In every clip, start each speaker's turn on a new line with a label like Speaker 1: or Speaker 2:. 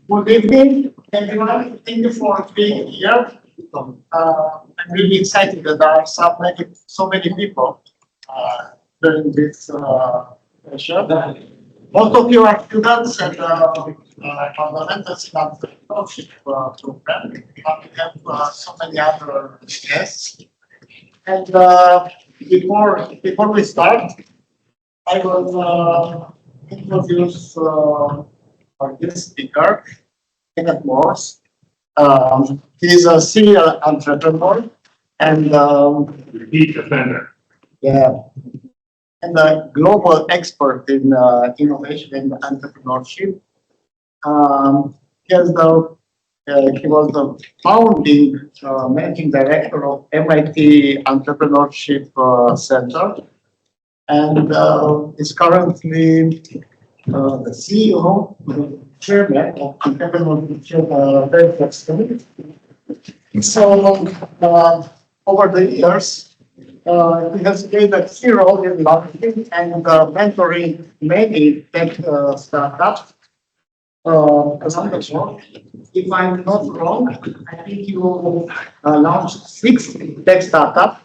Speaker 1: Good evening, everyone. Thank you for being here. I'm really excited that there are so many people during this session. Most of you are students and fundamentals in entrepreneurship program. But we have so many other guests. And before we start, I will introduce our guest speaker, Kenneth Morse. He's a serial entrepreneur and
Speaker 2: Repeat offender.
Speaker 1: yeah, and a global expert in innovation and entrepreneurship. He was the founding managing director of MIT Entrepreneurship Center, and is currently the CEO, chairman of Entrepreneurship Babeș-Bolyai. So over the years, he has played a key role in launching and mentoring many tech startups around the world. If I'm not wrong, I think you launched 6 tech startups.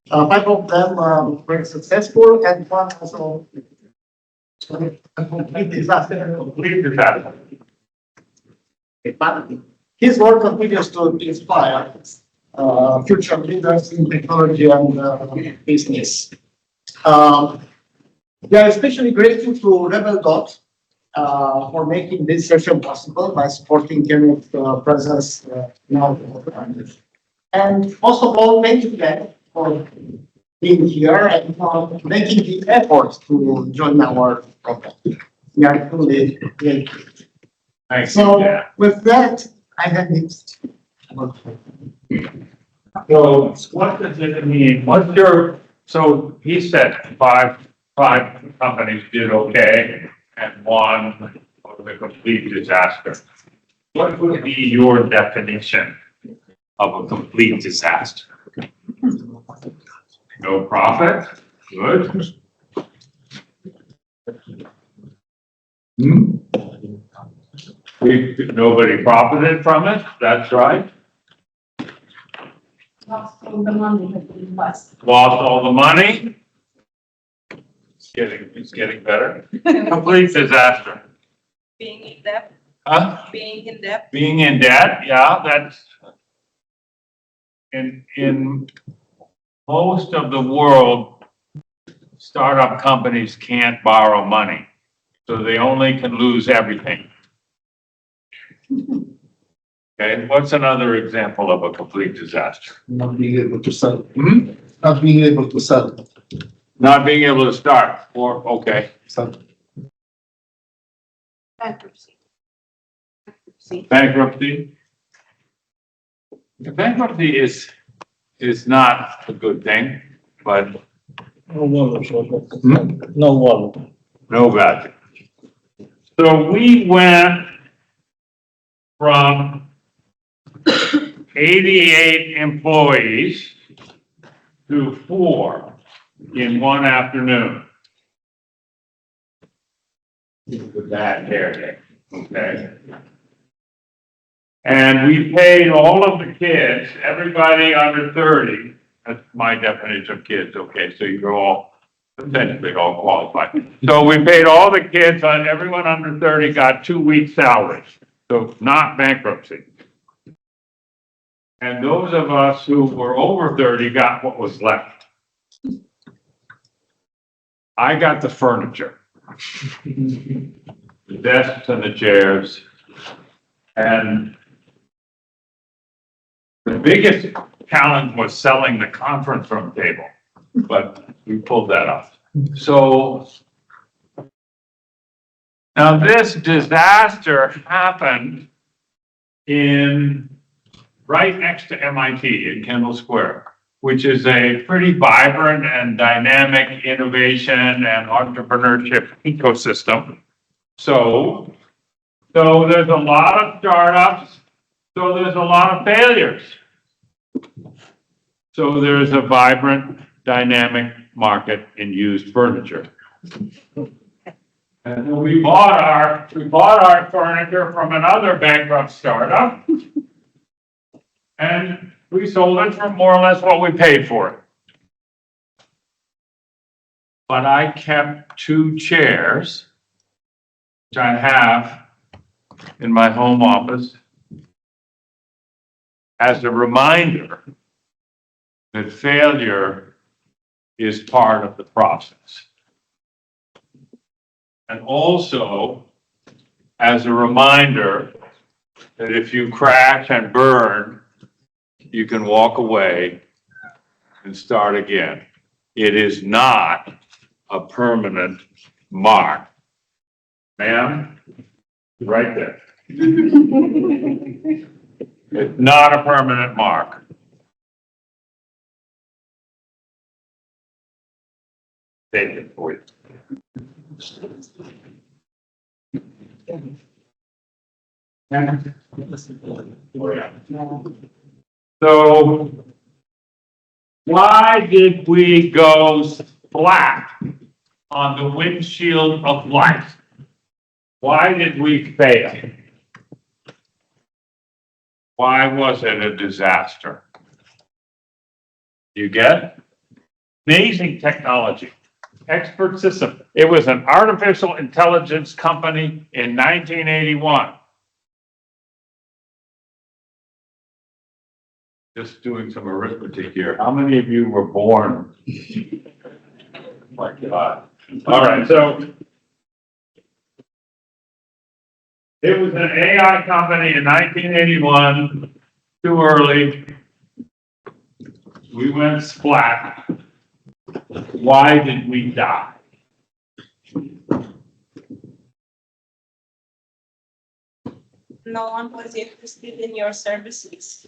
Speaker 1: 5 of them were successful, and one also a complete disaster.
Speaker 2: Complete disaster.
Speaker 1: But his work continues to inspire future leaders in technology and business. We are especially grateful to Rebel Dot for making this session possible by supporting Kenneth's presence now. And also, all thank you, Ken, for being here and for making the effort to join our program. We are truly grateful.
Speaker 2: Thanks.
Speaker 1: So,
Speaker 2: Yeah.
Speaker 1: with that, I have this.
Speaker 2: So what does it mean? What's your, so he said five companies did okay and one was a complete disaster. What would be your definition of a complete disaster? No profit? Good. Nobody profited from it, that's right.
Speaker 3: Lost all the money that we lost.
Speaker 2: Lost all the money. It's getting better. Complete disaster.
Speaker 3: Being in debt,
Speaker 2: Huh?
Speaker 3: being in debt.
Speaker 2: Being in debt, yeah, that's in most of the world, startup companies can't borrow money. So they only can lose everything. Okay, what's another example of a complete disaster?
Speaker 4: Not being able to sell.
Speaker 2: Hmm?
Speaker 4: Not being able to sell.
Speaker 2: Not being able to start, or, okay,
Speaker 4: Sell.
Speaker 3: Bankruptcy.
Speaker 2: bankruptcy. Bankruptcy is not a good thing, but
Speaker 4: No wallet.
Speaker 2: Hmm?
Speaker 4: No wallet.
Speaker 2: no value. So we went from 88 employees to 4 in one afternoon. With that hair day, okay? And we paid all of the kids, everybody under 30, that's my definition of kids, okay, so you're all essentially all qualified. So we paid all the kids, everyone under 30 got 2 weeks' salaries, so not bankruptcy. And those of us who were over 30 got what was left. I got the furniture. The desks and the chairs. And the biggest challenge was selling the conference room table, but we pulled that off. So now this disaster happened right next to MIT in Kendall Square, which is a pretty vibrant and dynamic innovation and entrepreneurship ecosystem. So there's a lot of startups, so there's a lot of failures. So there's a vibrant, dynamic market in used furniture. And then we bought our furniture from another bankrupt startup. And we sold it for more or less what we paid for it. But I kept 2 chairs, which I have in my home office, as a reminder that failure is part of the process. And also as a reminder that if you crash and burn, you can walk away and start again. It is not a permanent mark. Ma'am, right there. It's not a permanent mark. Take it for you. So why did we go flat on the windshield of life? Why did we fail? Why was it a disaster? You get? Amazing technology. Expert system. It was an artificial intelligence company in 1981. Just doing some arithmetic here. How many of you were born? My God. All right, so it was an AI company in 1981. Too early. We went splat. Why did we die?
Speaker 3: No one was interested in your services.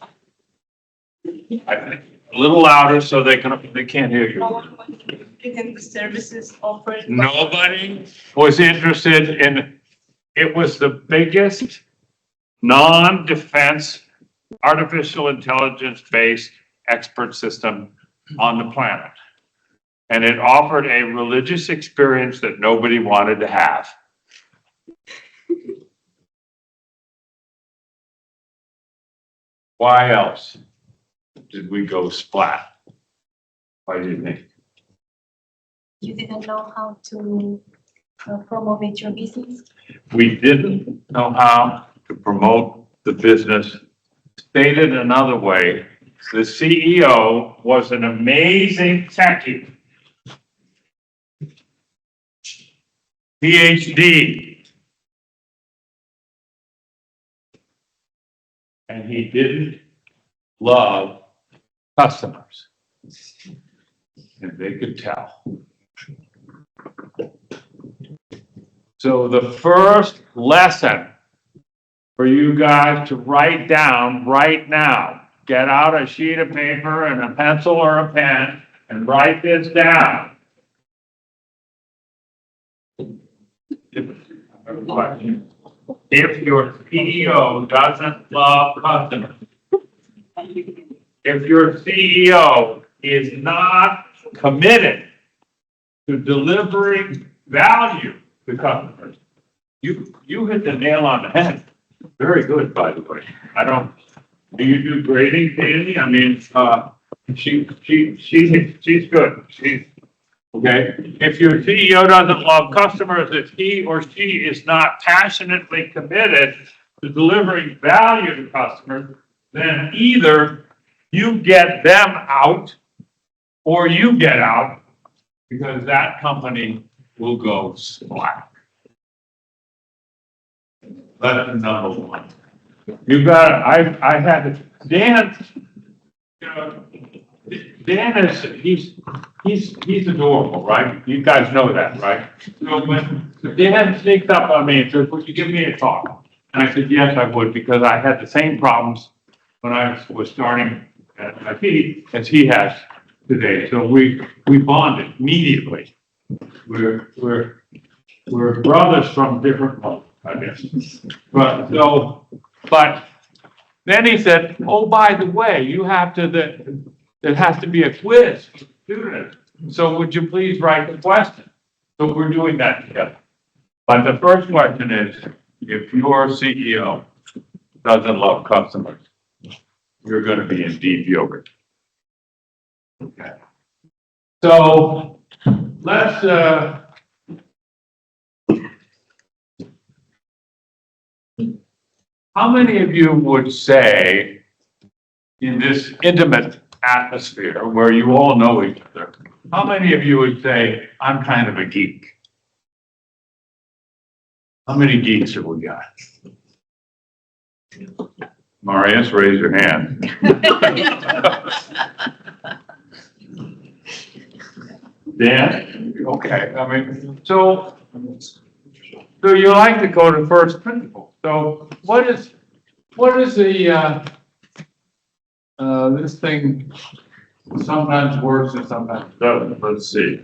Speaker 2: I think a little louder so they can't hear
Speaker 3: No
Speaker 2: you.
Speaker 3: one was interested in the services offered.
Speaker 2: Nobody was interested in, it was the biggest non-defense artificial intelligence-based expert system on the planet. And it offered a religious experience that nobody wanted to have. Why else did we go splat? Why do you think?
Speaker 5: You didn't know how to promote your business?
Speaker 2: We didn't know how to promote the business. Stated another way, the CEO was an amazing techie. PhD. And he didn't love customers. And they could tell. So the first lesson for you guys to write down right now, get out a sheet of paper and a pencil or a pen and write this down. If your CEO doesn't love customers, if your CEO is not committed to delivering value to customers, you hit the nail on the head. Very good, by the way. Do you do grading, Danny? I mean, she's good. She's, okay. If your CEO doesn't love customers, if he or she is not passionately committed to delivering value to customers, then either you get them out or you get out, because that company will go splat. Lesson number 1. You got, I had, Dan, you know, Dan is, he's adorable, right? You guys know that, right? So when Dan sneaked up on me and said, would you give me a talk? And I said, yes, I would, because I had the same problems when I was starting at IT as he has today. So we bonded immediately. We're brothers from different mothers, I guess. But then he said, oh, by the way, you have to, there has to be a quiz for students. So would you please write the question? So we're doing that together. But the first question is, if your CEO doesn't love customers, you're gonna be in deep yogurt. Okay. So, let's, how many of you would say, in this intimate atmosphere where you all know each other, how many of you would say, I'm kind of a geek? How many geeks have we got? Marius, raise your hand. Dan? Okay, I mean, so you like to go to first principles. So what is the, this thing sometimes works and sometimes doesn't. Let's see.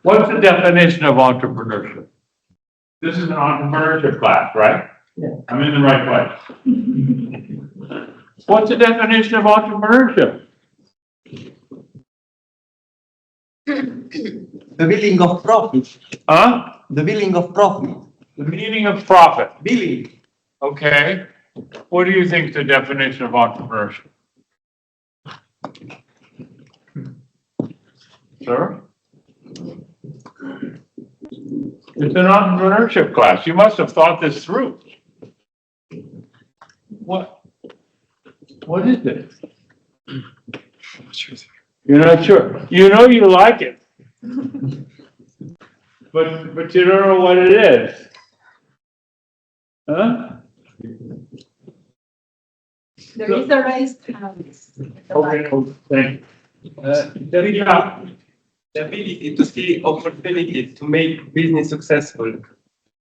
Speaker 2: What's the definition of entrepreneurship? This is an entrepreneurship class, right? Yeah. I'm in the right place. What's the definition of entrepreneurship?
Speaker 6: The billing of profit.
Speaker 2: Huh?
Speaker 6: The billing of profit.
Speaker 2: The meaning of profit.
Speaker 6: Billing.
Speaker 2: Okay. What do you think is the definition of entrepreneurship? Sir? It's an entrepreneurship class. You must have thought this through. What is it? You're not sure. You know you like it. But you don't know what it is. Huh?
Speaker 5: There is a raised hand.
Speaker 2: Okay, thank you.
Speaker 7: The ability to see opportunity to make business successful.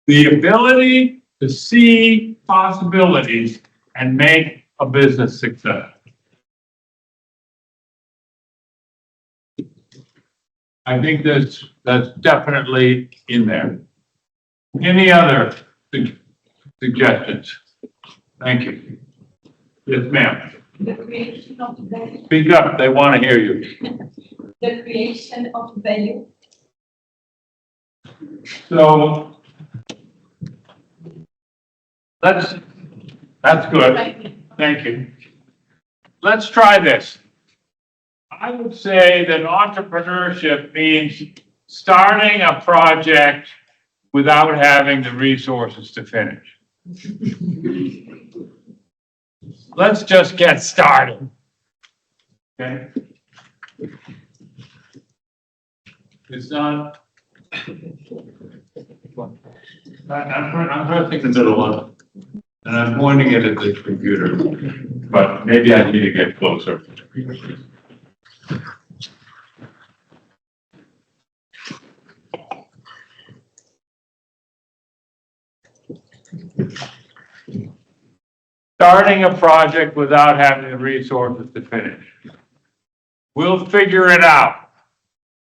Speaker 2: The ability to see possibilities and make a business success. I think that's definitely in there. Any other suggestions? Thank you. Yes, ma'am.
Speaker 5: The creation of value.
Speaker 2: Speak up, they want to hear you.
Speaker 5: The creation of value.
Speaker 2: So, that's good. Thank you. Let's try this. I would say that entrepreneurship means starting a project without having the resources to finish. Let's just get started. Okay? It's not. I'm pressing the middle one, and I'm pointing it at the computer, but maybe I need to get closer. Starting a project without having the resources to finish. We'll figure it out.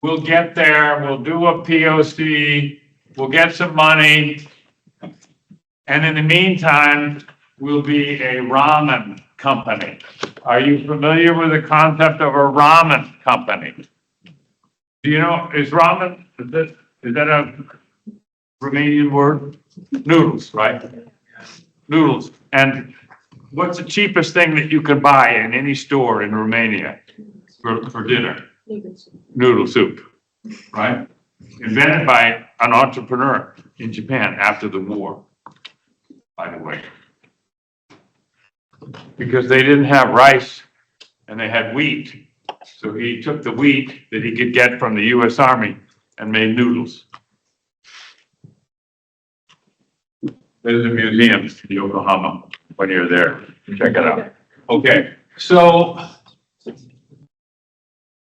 Speaker 2: We'll get there, we'll do a POC, we'll get some money, and in the meantime, we'll be a ramen company. Are you familiar with the concept of a ramen company? Do you know, is ramen, is that a Romanian word? Noodles, right? Noodles. And what's the cheapest thing that you can buy in any store in Romania for dinner? Noodle soup, right? Invented by an entrepreneur in Japan after the war, by the way. Because they didn't have rice and they had wheat. So he took the wheat that he could get from the US Army and made noodles. There's a museum in Yokohama when you're there. Check it out. Okay, so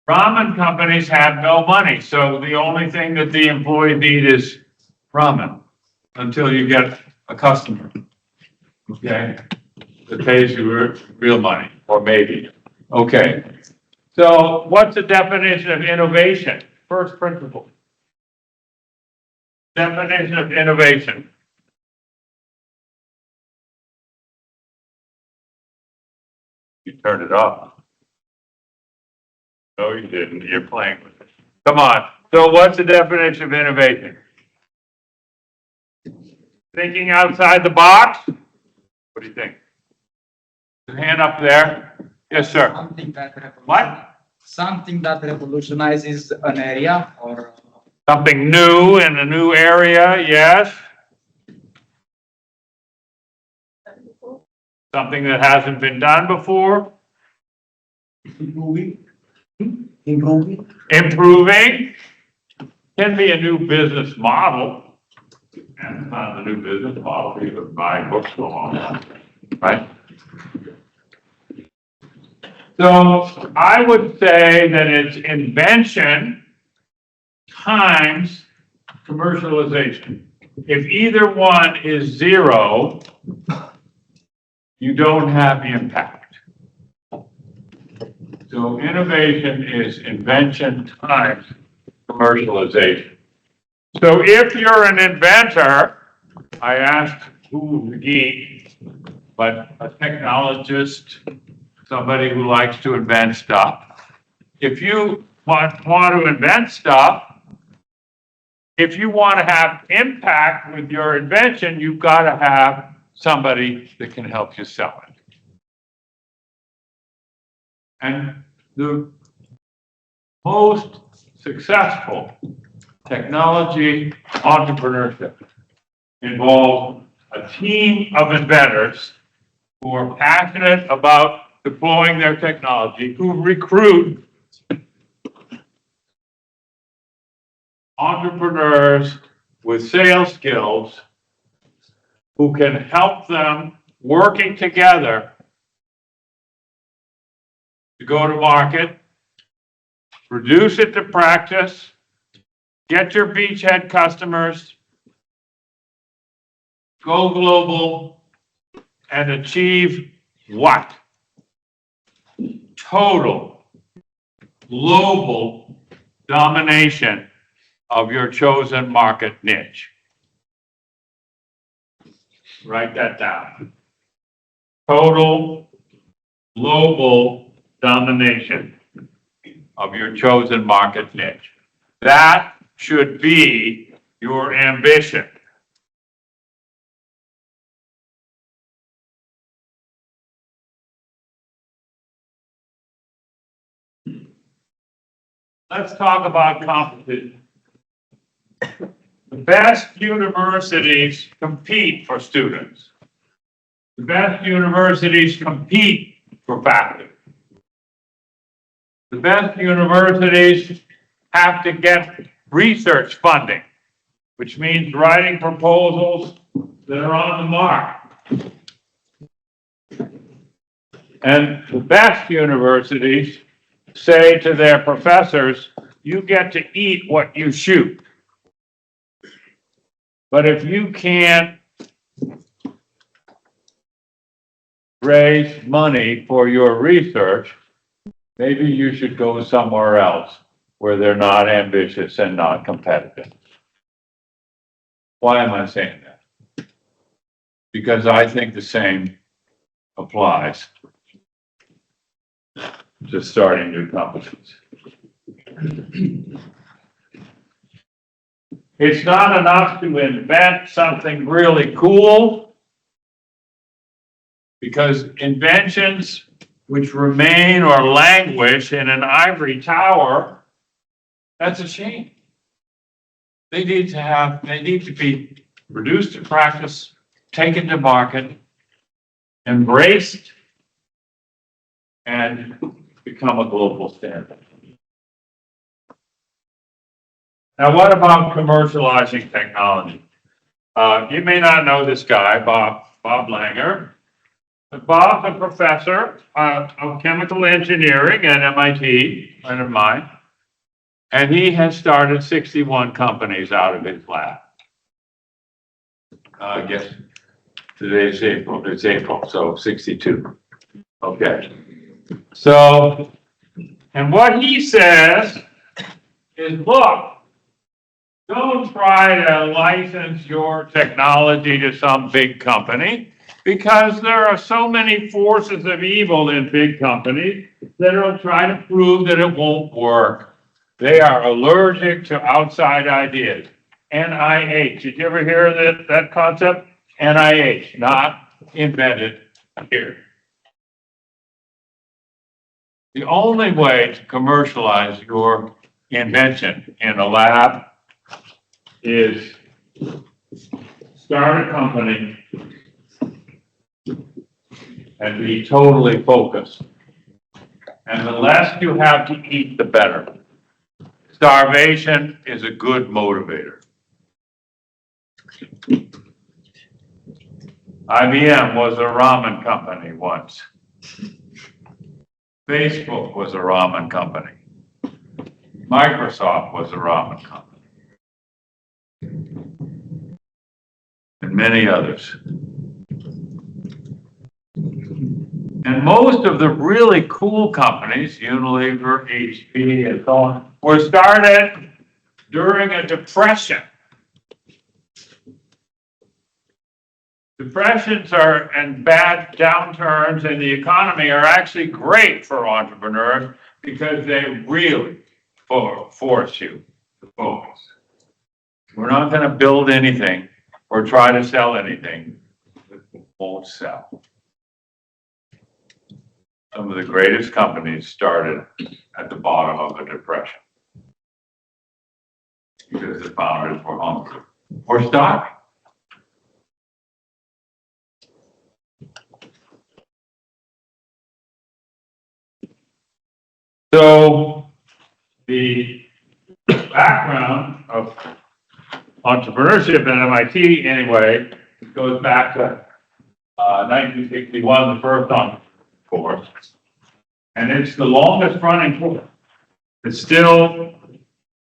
Speaker 2: ramen companies have no money, so the only thing that the employees need is ramen until you get a customer, okay, that pays you real money, or maybe. Okay, so what's the definition of innovation? First principle. Definition of innovation. You turned it off. No, you didn't. You're playing with it. Come on. So what's the definition of innovation? Thinking outside the box? What do you think? Hand up there. Yes, sir.
Speaker 8: Something that
Speaker 2: What?
Speaker 8: Something that revolutionizes an area or
Speaker 2: Something new in a new area, yes. Something that hasn't been done before.
Speaker 6: Improving. Improving.
Speaker 2: Improving. Can be a new business model. And it's not a new business model, people buy books along, right? So I would say that it's invention times commercialization. If either one is zero, you don't have impact. So innovation is invention times commercialization. So if you're an inventor, I asked who's the geek, but a technologist, somebody who likes to invent stuff. If you want to invent stuff, if you want to have impact with your invention, you've got to have somebody that can help you sell it. And the most successful technology entrepreneurship involves a team of inventors who are passionate about deploying their technology, who recruit entrepreneurs with sales skills who can help them working together to go to market, reduce it to practice, get your beachhead customers, go global, and achieve what? Total global domination of your chosen market niche. Write that down. Total global domination of your chosen market niche. That should be your ambition. Let's talk about competition. The best universities compete for students. The best universities compete for faculty. The best universities have to get research funding, which means writing proposals that are on the mark. And the best universities say to their professors, you get to eat what you shoot. But if you can't raise money for your research, maybe you should go somewhere else where they're not ambitious and not competitive. Why am I saying that? Because I think the same applies to starting new companies. It's not enough to invent something really cool, because inventions which remain or languish in an ivory tower, that's a shame. They need to be reduced to practice, taken to market, embraced, and become a global standard. Now, what about commercializing technology? You may not know this guy, Bob Langer. But Bob's a professor of chemical engineering at MIT, friend of mine, and he has started 61 companies out of his lab. I guess today's April, it's April, so 62. Okay. So, and what he says is, look, don't try to license your technology to some big company, because there are so many forces of evil in big companies that will try to prove that it won't work. They are allergic to outside ideas. NIH. Did you ever hear that concept? NIH, not invented here. The only way to commercialize your invention in a lab is start a company and be totally focused. And the less you have to eat, the better. Starvation is a good motivator. IBM was a ramen company once. Facebook was a ramen company. Microsoft was a ramen company. And many others. And most of the really cool companies, Unilever, HP, and so on, were started during a depression. Depressions and bad downturns in the economy are actually great for entrepreneurs because they really force you to focus. We're not going to build anything or try to sell anything that won't sell. Some of the greatest companies started at the bottom of a depression because the founders were hungry or starving. So the background of entrepreneurship at MIT, anyway, goes back to 1961, the first course, and it's the longest running course. It's still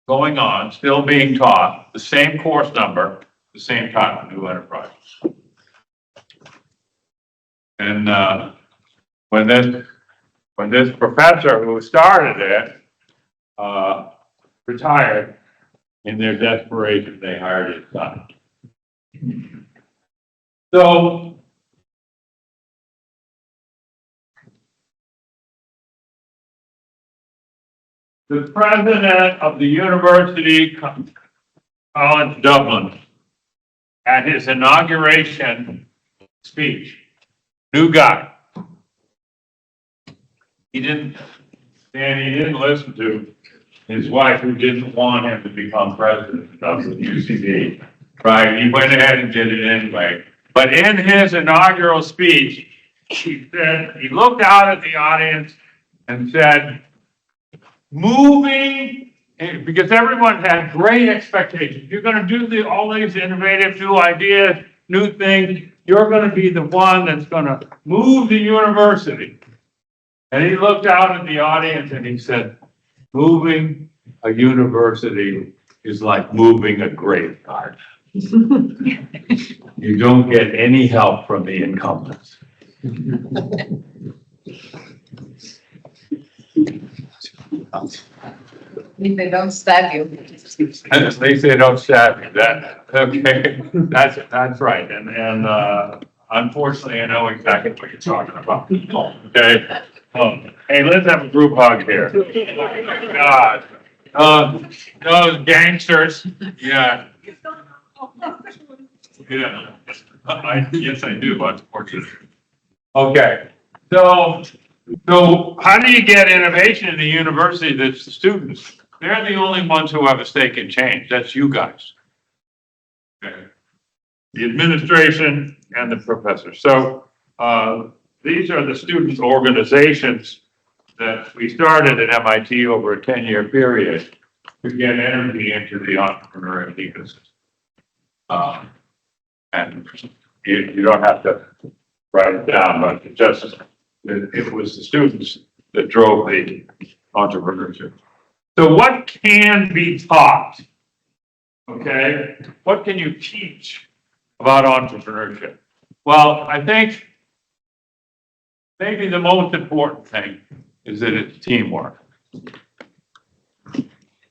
Speaker 2: going on, still being taught, the same course number, the same time, New Enterprise. And when this professor who started it retired, in their desperation, they hired his son. So the president of the University College Dublin, at his inauguration speech, new guy. He didn't listen to his wife, who didn't want him to become president of the UCD, right? He went ahead and did it anyway. But in his inaugural speech, he looked out at the audience and said, because everyone had great expectations. You're going to do all these innovative new ideas, new things. You're going to be the one that's going to move the university. And he looked out at the audience and he said, moving a university is like moving a graveyard. You don't get any help from the incumbents.
Speaker 9: If they don't stab you.
Speaker 2: At least they don't stab you. Okay, that's right. And unfortunately, I know exactly what you're talking about. Okay. Hey, let's have a group hug here. God, those gangsters. Yeah. Yeah. Yes, I do. Unfortunately. Okay. So how do you get innovation in the university? That's the students. They're the only ones who have a stake in change. That's you guys. Okay. The administration and the professors. So these are the student organizations that we started at MIT over a 10-year period to get energy into the entrepreneurial ecosystem. And you don't have to write it down, but it was the students that drove the entrepreneurship. So what can be taught? Okay, what can you teach about entrepreneurship? Well, I think maybe the most important thing is that it's teamwork.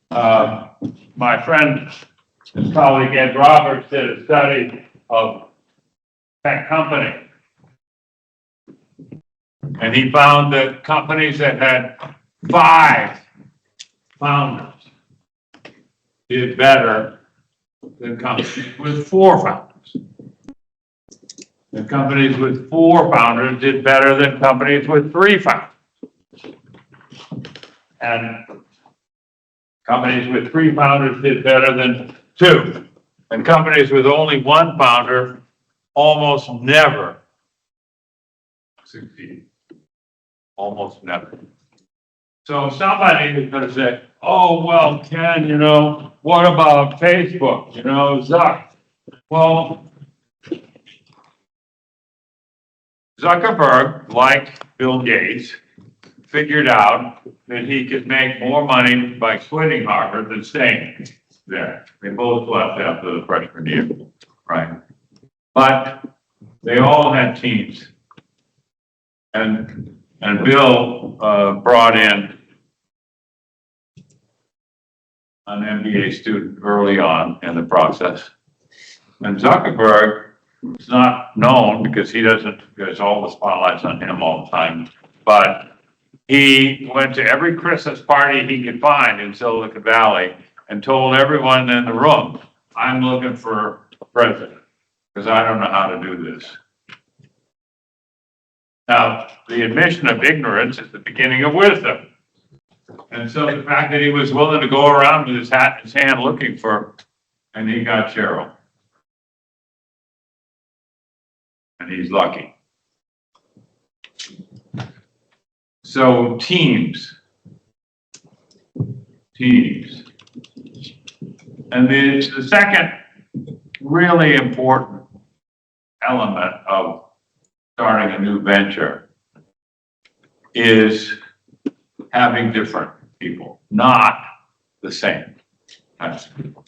Speaker 2: My friend and colleague Ed Roberts did a study of tech company. And he found that companies that had 5 founders did better than companies with 4 founders. The companies with 4 founders did better than companies with 3 founders. And companies with 3 founders did better than 2. And companies with only 1 founder almost never succeed. Almost never. So somebody is going to say, oh, well, Ken, you know, what about Facebook? You know, Zuck. Well, Zuckerberg, like Bill Gates, figured out that he could make more money by quitting Harvard than staying there. They both left after the freshman year, right? But they all had teams. And Bill brought in an MBA student early on in the process. And Zuckerberg is not known because there's all the spotlights on him all the time, but he went to every Christmas party he could find in Silicon Valley and told everyone in the room, I'm looking for a president because I don't know how to do this. Now, the admission of ignorance is the beginning of wisdom. And so the fact that he was willing to go around with his hat in his hand looking for, and he got Cheryl. And he's lucky. So teams. And the second really important element of starting a new venture is having different people, not the same types of people.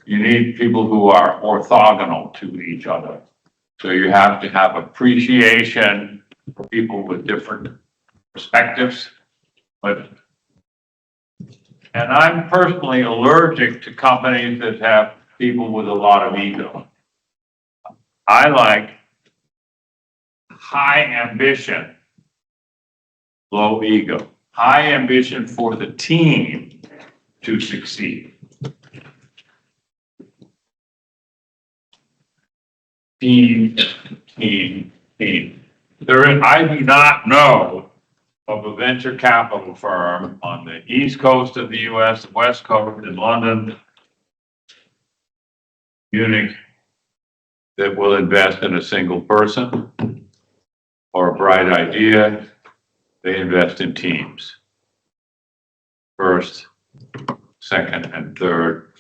Speaker 2: You need people who are orthogonal to each other. So you have to have appreciation for people with different perspectives. And I'm personally allergic to companies that have people with a lot of ego. I like high ambition, low ego. High ambition for the team to succeed. Team. I do not know of a venture capital firm on the East Coast of the US, the West Coast, in London, Munich, that will invest in a single person or a bright idea. They invest in teams. First, second, and third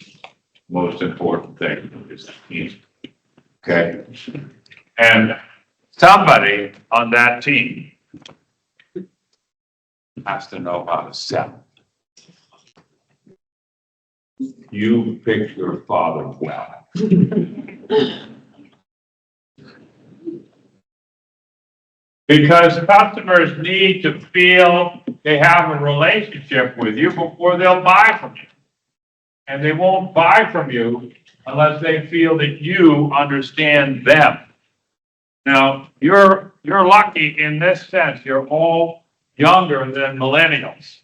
Speaker 2: most important thing is the team. Okay? And somebody on that team has to know how to sell. You picked your father well. Because customers need to feel they have a relationship with you before they'll buy from you. And they won't buy from you unless they feel that you understand them. Now, you're lucky in this sense. You're all younger than millennials.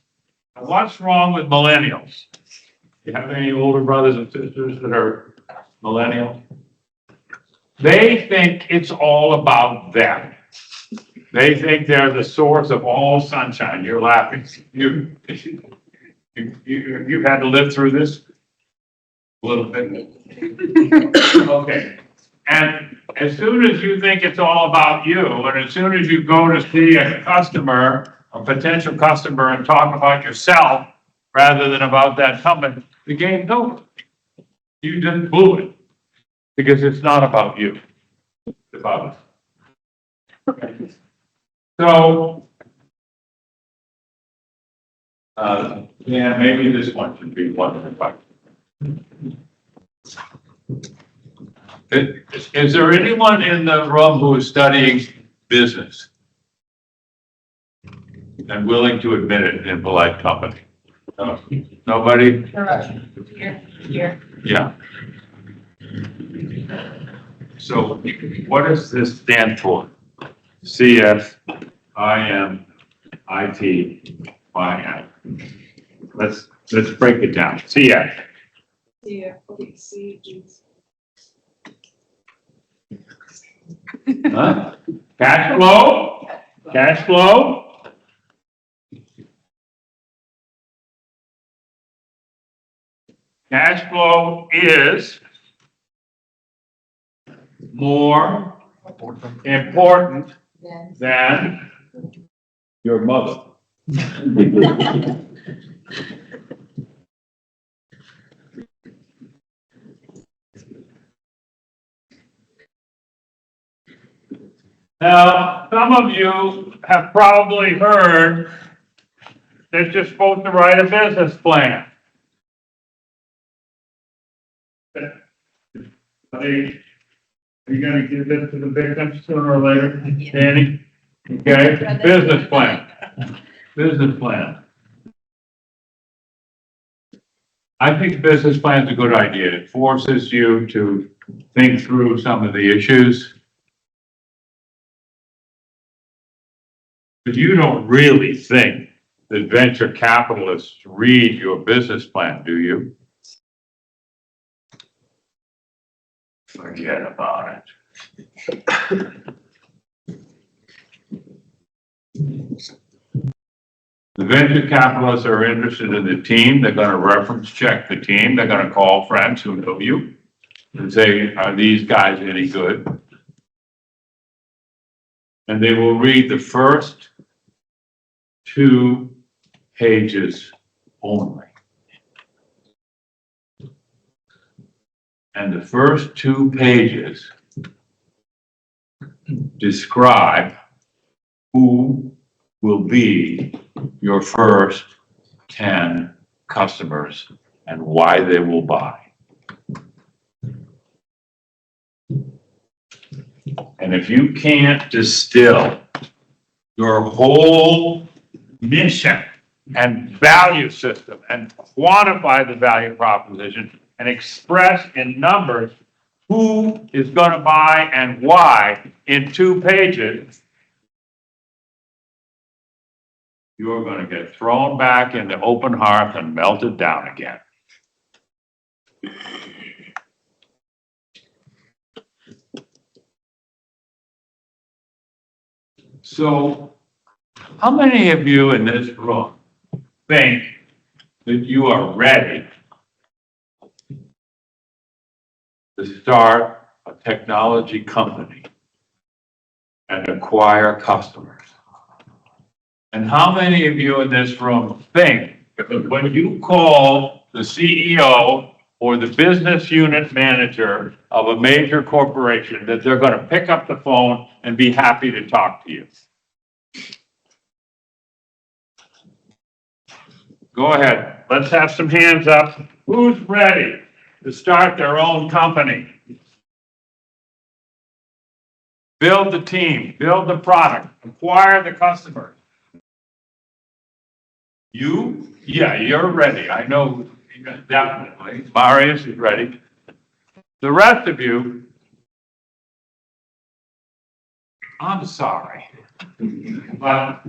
Speaker 2: Now, what's wrong with millennials? Do you have any older brothers and sisters that are millennials? They think it's all about them. They think they're the source of all sunshine. You're laughing. You've had to live through this a little bit. Okay. And as soon as you think it's all about you, and as soon as you go to see a customer, a potential customer, and talk about yourself rather than about that company, the game's over. You just blew it because it's not about you. It's about us. Okay. So, yeah, maybe this one should be one of the five. Is there anyone in the room who is studying business and willing to admit it in polite company? No. Nobody?
Speaker 3: Here.
Speaker 2: Yeah. So what does this stand for? CS, IM, IT, YM. Let's break it down. CS.
Speaker 3: Yeah, okay, see,
Speaker 2: Huh? Cash flow? Cash flow? Cash flow is more important
Speaker 9: Yes.
Speaker 2: than your mother. Now, some of you have probably heard that you're supposed to write a business plan. Are you gonna give this to the victims sooner or later, Danny? Okay, business plan. Business plan. I think business plan is a good idea. It forces you to think through some of the issues. But you don't really think that venture capitalists read your business plan, do you? Forget about it. The venture capitalists are interested in the team. They're gonna reference check the team. They're gonna call friends who know you and say, are these guys any good? And they will read the first 2 pages only. And the first 2 pages describe who will be your first 10 customers and why they will buy. And if you can't distill your whole mission and value system and quantify the value proposition and express in numbers who is going to buy and why in 2 pages, you're going to get thrown back into open hearth and melted down again. So, how many of you in this room think that you are ready to start a technology company and acquire customers? And how many of you in this room think that when you call the CEO or the business unit manager of a major corporation, that they're going to pick up the phone and be happy to talk to you? Go ahead. Let's have some hands up. Who's ready to start their own company? Build the team, build the product, acquire the customers. You? Yeah, you're ready. I know, definitely. Marius is ready. The rest of you, I'm sorry. But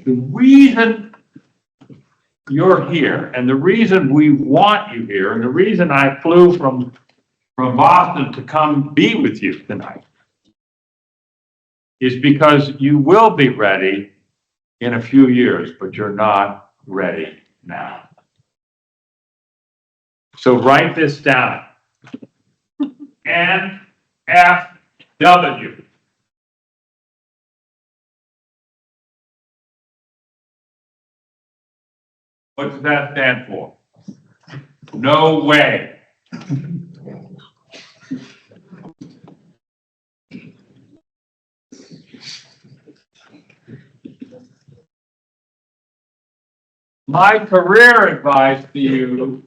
Speaker 2: the reason you're here and the reason we want you here and the reason I flew from Boston to come be with you tonight is because you will be ready in a few years, but you're not ready now. So write this down. NFW. What does that stand for? No way. My career advice to you,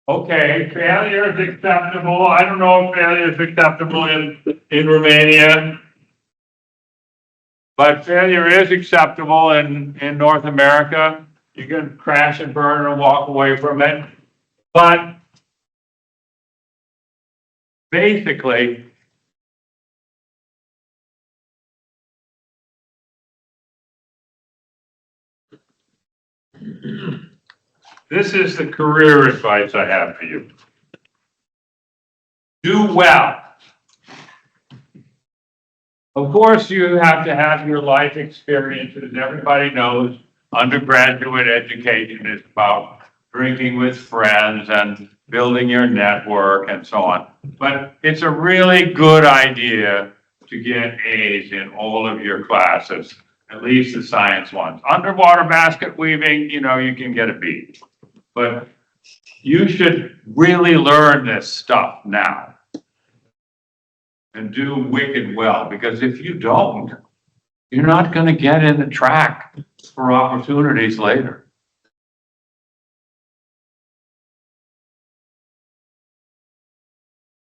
Speaker 2: okay, failure is acceptable. I don't know if failure is acceptable in Romania, but failure is acceptable in North America. You can crash and burn and walk away from it. But basically, this is the career advice I have for you. Do well. Of course, you have to have your life experiences. Everybody knows undergraduate education is about drinking with friends and building your network and so on. But it's a really good idea to get A's in all of your classes, at least the science ones. Underwater basket weaving, you know, you can get a B. But you should really learn this stuff now and do wicked well, because if you don't, you're not going to get in the track for opportunities later.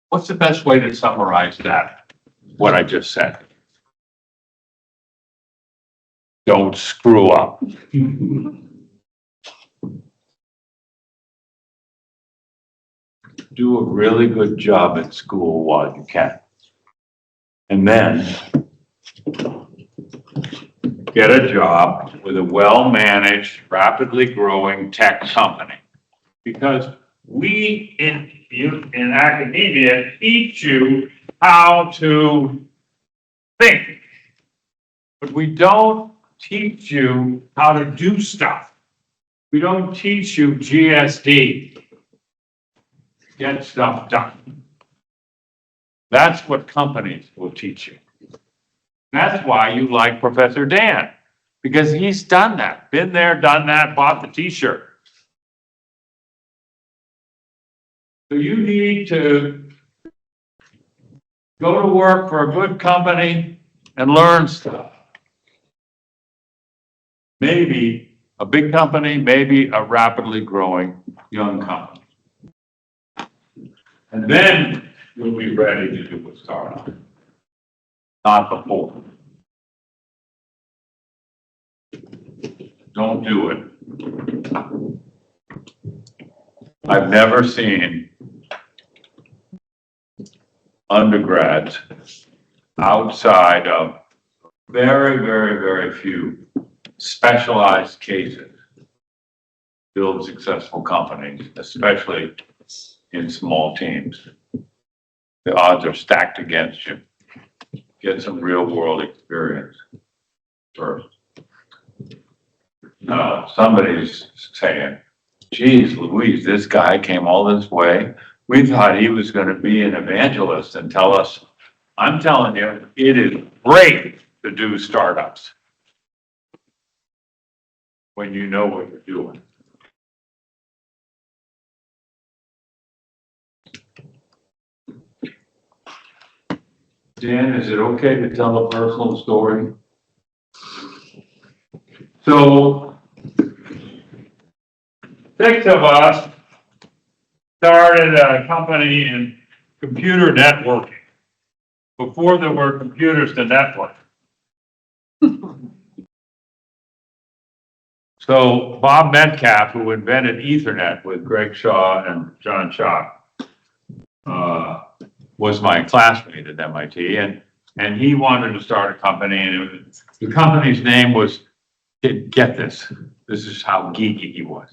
Speaker 2: What's the best way to summarize that, what I just said? Don't screw up. Do a really good job at school while you can. And then get a job with a well-managed, rapidly growing tech company. Because we in academia teach you how to think, but we don't teach you how to do stuff. We don't teach you GSD. Get stuff done. That's what companies will teach you. That's why you like Professor Dan, because he's done that, been there, done that, bought the t-shirt. So you need to go to work for a good company and learn stuff. Maybe a big company, maybe a rapidly growing young company. And then you'll be ready to do a startup. Not before. Don't do it. I've never seen undergrads outside of very, very, very few specialized cases build successful companies, especially in small teams. The odds are stacked against you. Get some real world experience first. No, somebody's saying, geez, Louise, this guy came all this way. We thought he was going to be an evangelist and tell us. I'm telling you, it is great to do startups when you know what you're doing. Dan, is it okay to tell a personal story? So, 6 of us started a company in computer networking before there were computers to network. So Bob Metcalf, who invented Ethernet with Greg Shaw and John Shaw, was my classmate at MIT, and he wanted to start a company, and the company's name was, get this is how geeky he was,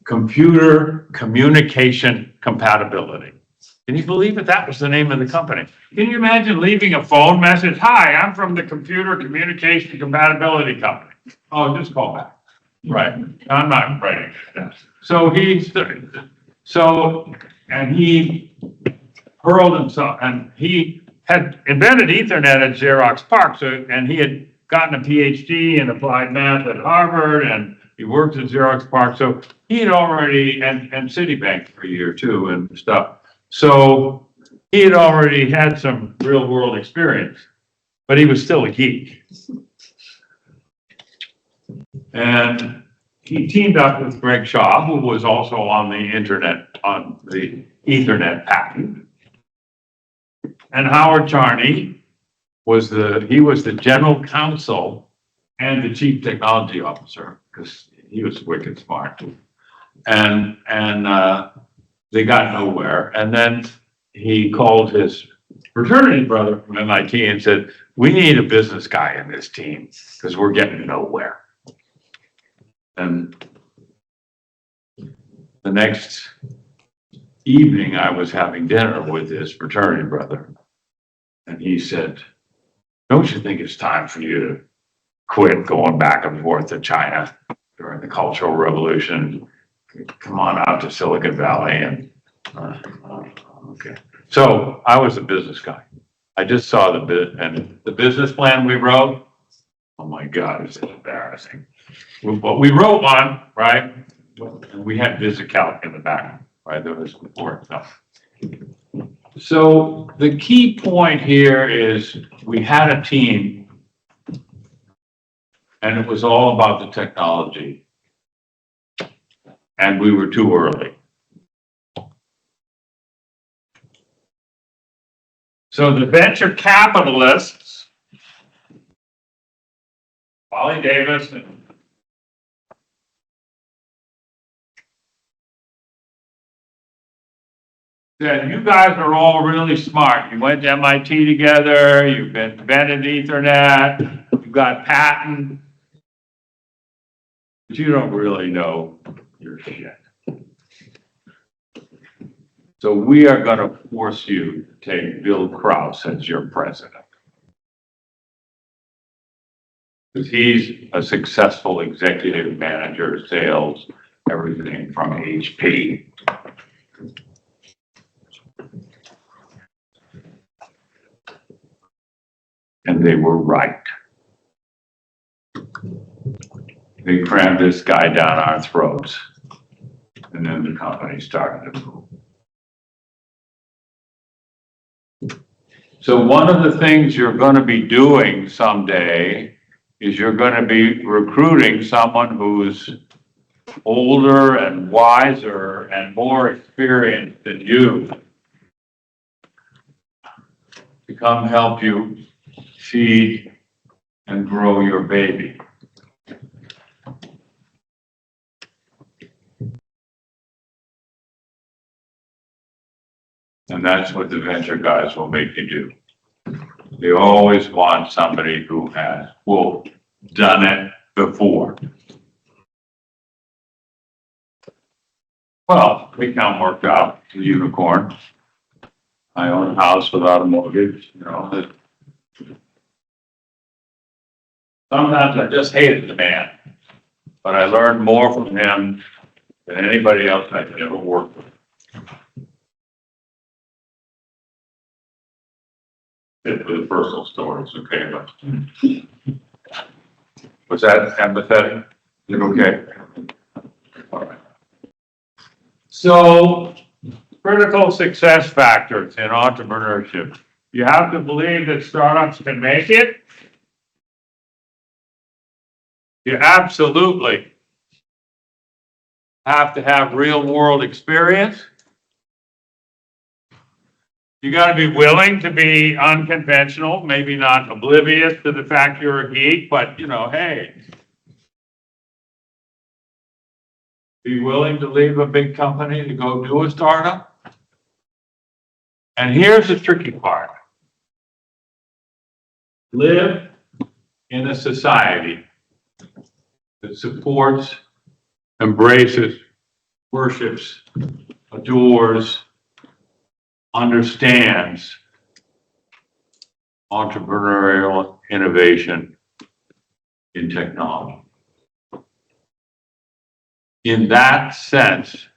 Speaker 2: Computer Communication Compatibility. Can you believe it? That was the name of the company. Can you imagine leaving a phone message? Hi, I'm from the Computer Communication Compatibility Company. Oh, just call back. Right. I'm not writing it down. So he hurled himself, and he had invented Ethernet at Xerox PARC, and he had gotten a PhD in applied math at Harvard, and he worked at Xerox PARC, so he had already, and Citibank for a year too, and stuff. So he had already had some real world experience, but he was still a geek. And he teamed up with Greg Shaw, who was also on the internet, on the Ethernet patent. And Howard Charney was the general counsel and the chief technology officer, because he was wicked smart. And they got nowhere. And then he called his fraternity brother from MIT and said, we need a business guy in this team because we're getting nowhere. And the next evening I was having dinner with his fraternity brother, and he said, don't you think it's time for you to quit going back and forth to China during the Cultural Revolution? Come on out to Silicon Valley and, okay. So I was a business guy. I just saw the business plan we wrote. Oh my God, it's embarrassing. But we wrote one, right? And we had VisiCalc in the back, right? There was more stuff. So the key point here is we had a team and it was all about the technology. And we were too early. So the venture capitalists, Wally Davis and said, you guys are all really smart. You went to MIT together, you've invented Ethernet, you've got patent, but you don't really know your shit. So we are going to force you to take Bill Krause as your president. Because he's a successful executive manager, sales, everything from HP. And they were right. They crammed this guy down our throats. And then the company started to move. So one of the things you're going to be doing someday is you're going to be recruiting someone who's older and wiser and more experienced than you to come help you feed and grow your baby. And that's what the venture guys will make you do. They always want somebody who has, well, done it before. Well, the account worked out, the unicorn. I own a house without a mortgage, you know. Sometimes I just hated the man, but I learned more from him than anybody else I could ever work with. It was personal stories, okay, but was that empathetic? Is it okay? All right. So, critical success factors in entrepreneurship. You have to believe that startups can make it. You absolutely have to have real world experience. You got to be willing to be unconventional, maybe not oblivious to the fact you're a geek, but you know, hey, be willing to leave a big company to go do a startup. And here's the tricky part. Live in a society that supports, embraces, worships, adores, understands entrepreneurial innovation in technology. In that sense,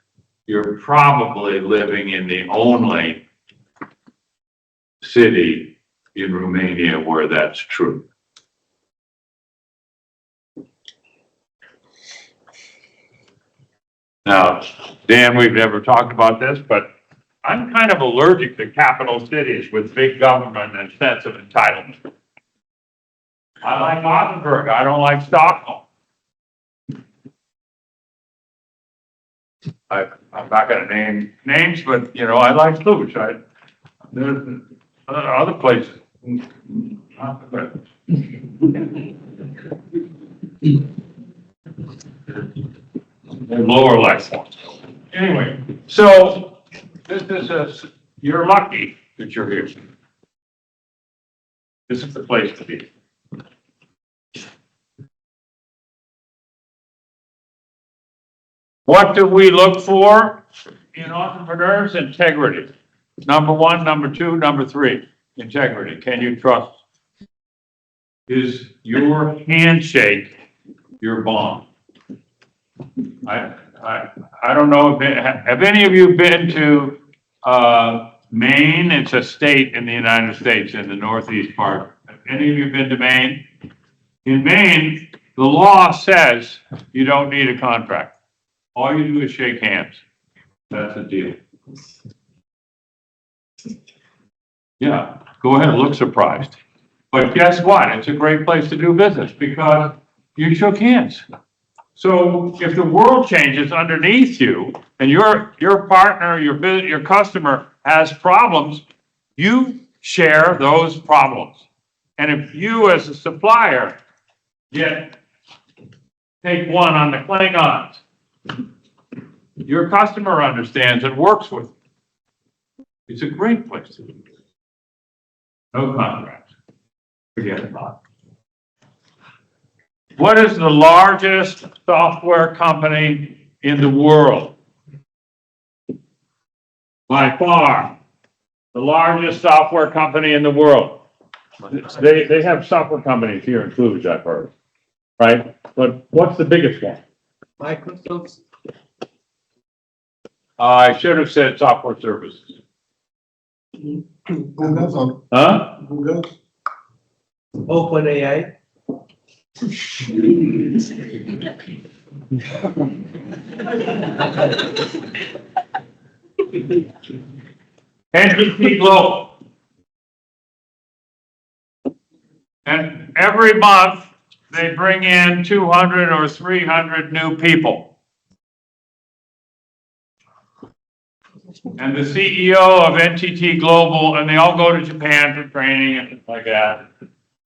Speaker 2: you're probably living in the only city in Romania where that's true. Now, Dan, we've never talked about this, but I'm kind of allergic to capital cities with big government and sense of entitlement. I like Gothenburg. I don't like Stockholm. I'm not going to name names, but you know, I like Cluj. There's other places. Not the best. And lower life forms. Anyway, so this is you're lucky that you're here. This is the place to be. What do we look for in entrepreneurs? Integrity. Number one, number two, number three. Integrity. Can you trust is your handshake, your bond. I don't know if, have any of you been to, Maine? It's a state in the United States in the northeast part. Have any of you been to Maine? In Maine, the law says you don't need a contract. All you do is shake hands. That's the deal. Yeah, go ahead, look surprised. But guess what? It's a great place to do business because you shook hands. So if the world changes underneath you and your partner, your customer has problems, you share those problems. And if you as a supplier take one on the Klingons, your customer understands and works with you. It's a great place to do business. No contracts. Forget about it. What is the largest software company in the world? By far, the largest software company in the world. They have software companies here in Cluj, I've heard, right? But what's the biggest one?
Speaker 7: Microsoft,
Speaker 2: I should have said software services.
Speaker 4: Google.
Speaker 2: Huh?
Speaker 4: Google.
Speaker 7: OpenAI,
Speaker 2: NTT Global. And every month, they bring in 200 or 300 new people. And the CEO of NTT Global, and they all go to Japan for training and things like that.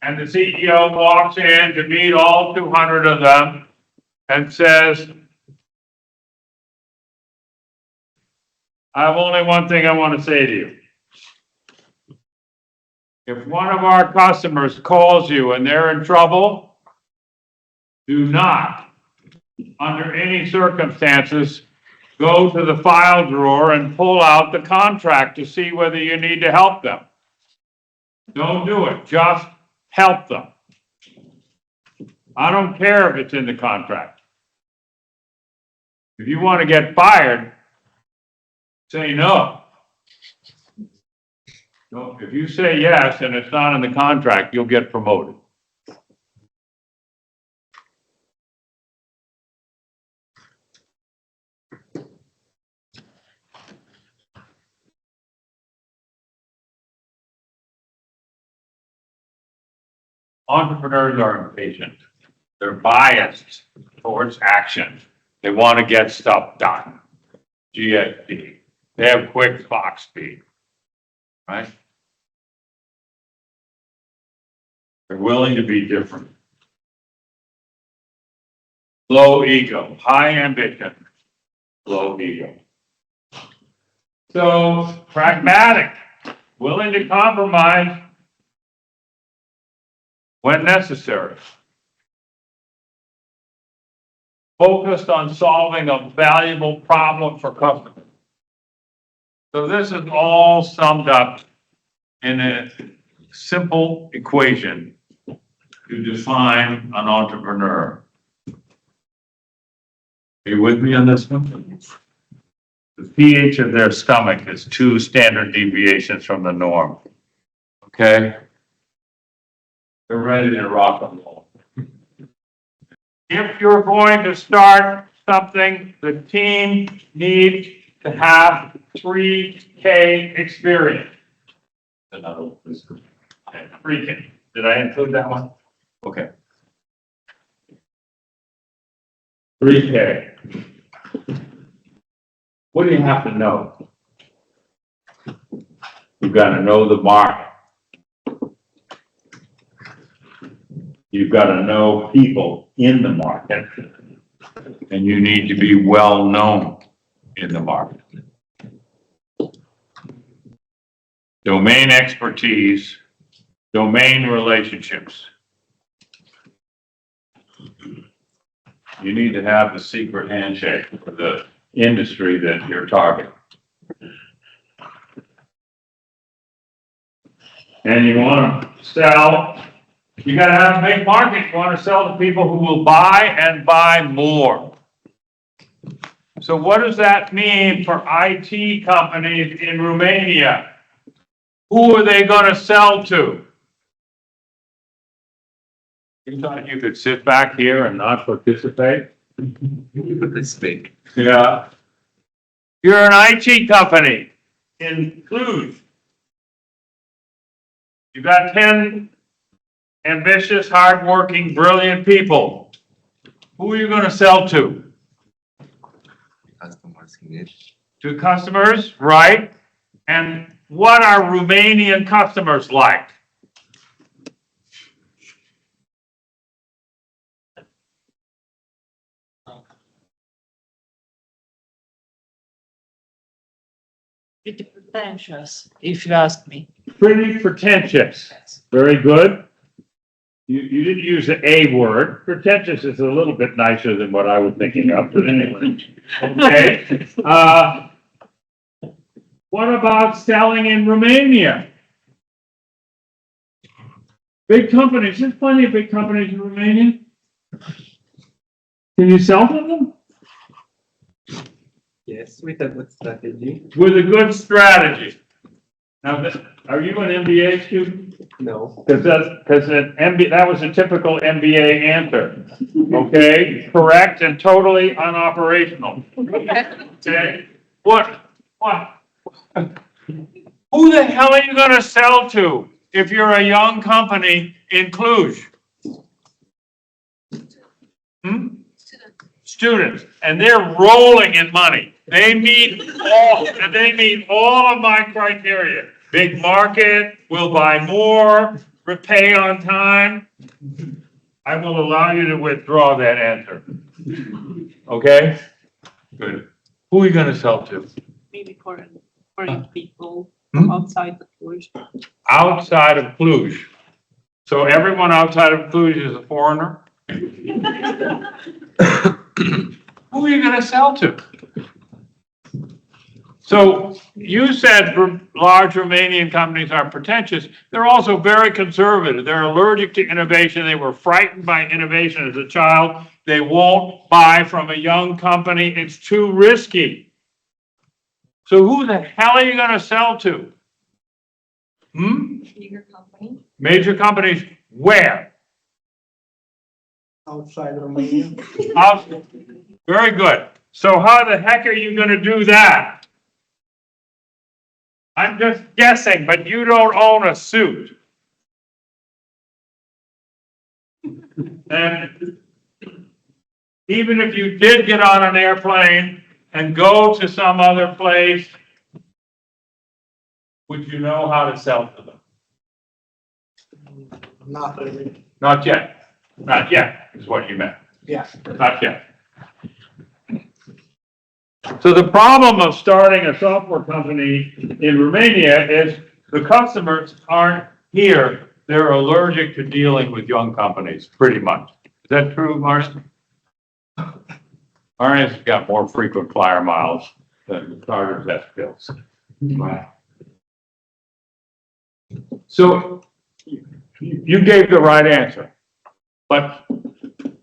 Speaker 2: And the CEO walks in to meet all 200 of them and says, I have only one thing I want to say to you. If one of our customers calls you and they're in trouble, do not, under any circumstances, go to the file drawer and pull out the contract to see whether you need to help them. Don't do it. Just help them. I don't care if it's in the contract. If you want to get fired, say no. No, if you say yes and it's not in the contract, you'll get promoted. Entrepreneurs are impatient. They're biased towards action. They want to get stuff done. GSP. They have quick clock speed, right? They're willing to be different. Low ego, high ambition, low ego. So pragmatic, willing to compromise when necessary. Focused on solving a valuable problem for customers. So this is all summed up in a simple equation to define an entrepreneur. Are you with me on this one? The pH of their stomach is 2 standard deviations from the norm. Okay? They're ready to rock and roll. If you're going to start something, the team needs to have 3K experience. Another one. 3K. Did I include that one? Okay. 3K. What do you have to know? You've got to know the market. You've got to know people in the market. And you need to be well known in the market. Domain expertise, domain relationships. You need to have the secret handshake for the industry that you're targeting. And you want to sell You gotta have a big market. You wanna sell to people who will buy and buy more. So what does that mean for IT companies in Romania? Who are they gonna sell to? You thought you could sit back here and not participate?
Speaker 7: Participate.
Speaker 2: Yeah. You're an IT company in Cluj. You got 10 ambitious, hardworking, brilliant people. Who are you gonna sell to?
Speaker 7: Customers in it.
Speaker 2: To customers, right? And what are Romanian customers like?
Speaker 9: Pretty pretentious, if you ask me.
Speaker 2: Pretty pretentious. Very good. You didn't use the A word. Pretentious is a little bit nicer than what I was thinking of, but anyway. Okay. What about selling in Romania? Big companies, there's plenty of big companies in Romania. Can you sell to them?
Speaker 7: Yes, with a good strategy.
Speaker 2: With a good strategy. Now, are you an MBA student?
Speaker 7: No.
Speaker 2: Because that was a typical MBA answer. Okay, correct and totally unoperational. Okay, what? Who the hell are you gonna sell to if you're a young company in Cluj? Students, and they're rolling in money. They meet all of my criteria. Big market, will buy more, repay on time. I will allow you to withdraw that answer. Okay? Good. Who are you gonna sell to?
Speaker 3: Maybe foreign people
Speaker 2: Hmm?
Speaker 3: outside the Cluj.
Speaker 2: Outside of Cluj. So everyone outside of Cluj is a foreigner? Who are you gonna sell to? So you said large Romanian companies are pretentious. They're also very conservative. They're allergic to innovation. They were frightened by innovation as a child. They won't buy from a young company. It's too risky. So who the hell are you gonna sell to?
Speaker 5: Bigger company.
Speaker 2: Major companies where?
Speaker 6: Outside Romania.
Speaker 2: Very good. So how the heck are you gonna do that? I'm just guessing, but you don't own a suit. And even if you did get on an airplane and go to some other place, would you know how to sell to them?
Speaker 6: Not really.
Speaker 2: Not yet. Not yet, is what you meant.
Speaker 6: Yeah.
Speaker 2: Not yet. So the problem of starting a software company in Romania is the customers aren't here. They're allergic to dealing with young companies, pretty much. Is that true, Martin? Martin's got more frequent flyer miles than Carter's S-bills. So you gave the right answer, but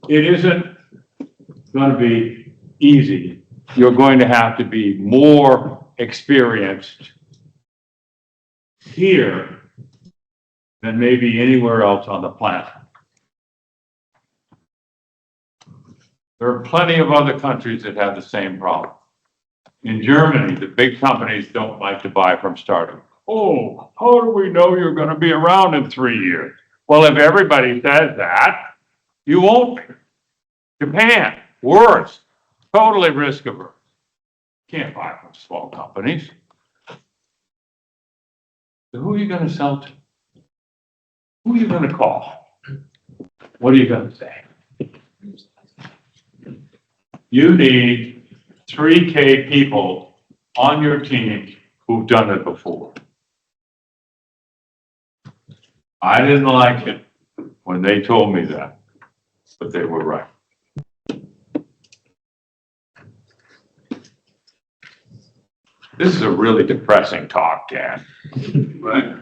Speaker 2: it isn't going to be easy. You're going to have to be more experienced here than maybe anywhere else on the planet. There are plenty of other countries that have the same problem. In Germany, the big companies don't like to buy from startups. Oh, how do we know you're going to be around in 3 years? Well, if everybody says that, you won't be. Japan, worse, totally risk averse. Can't buy from small companies. So who are you going to sell to? Who are you going to call? What are you going to say? You need 3K people on your team who've done it before. I didn't like it when they told me that, but they were right. This is a really depressing talk, Dan. Right?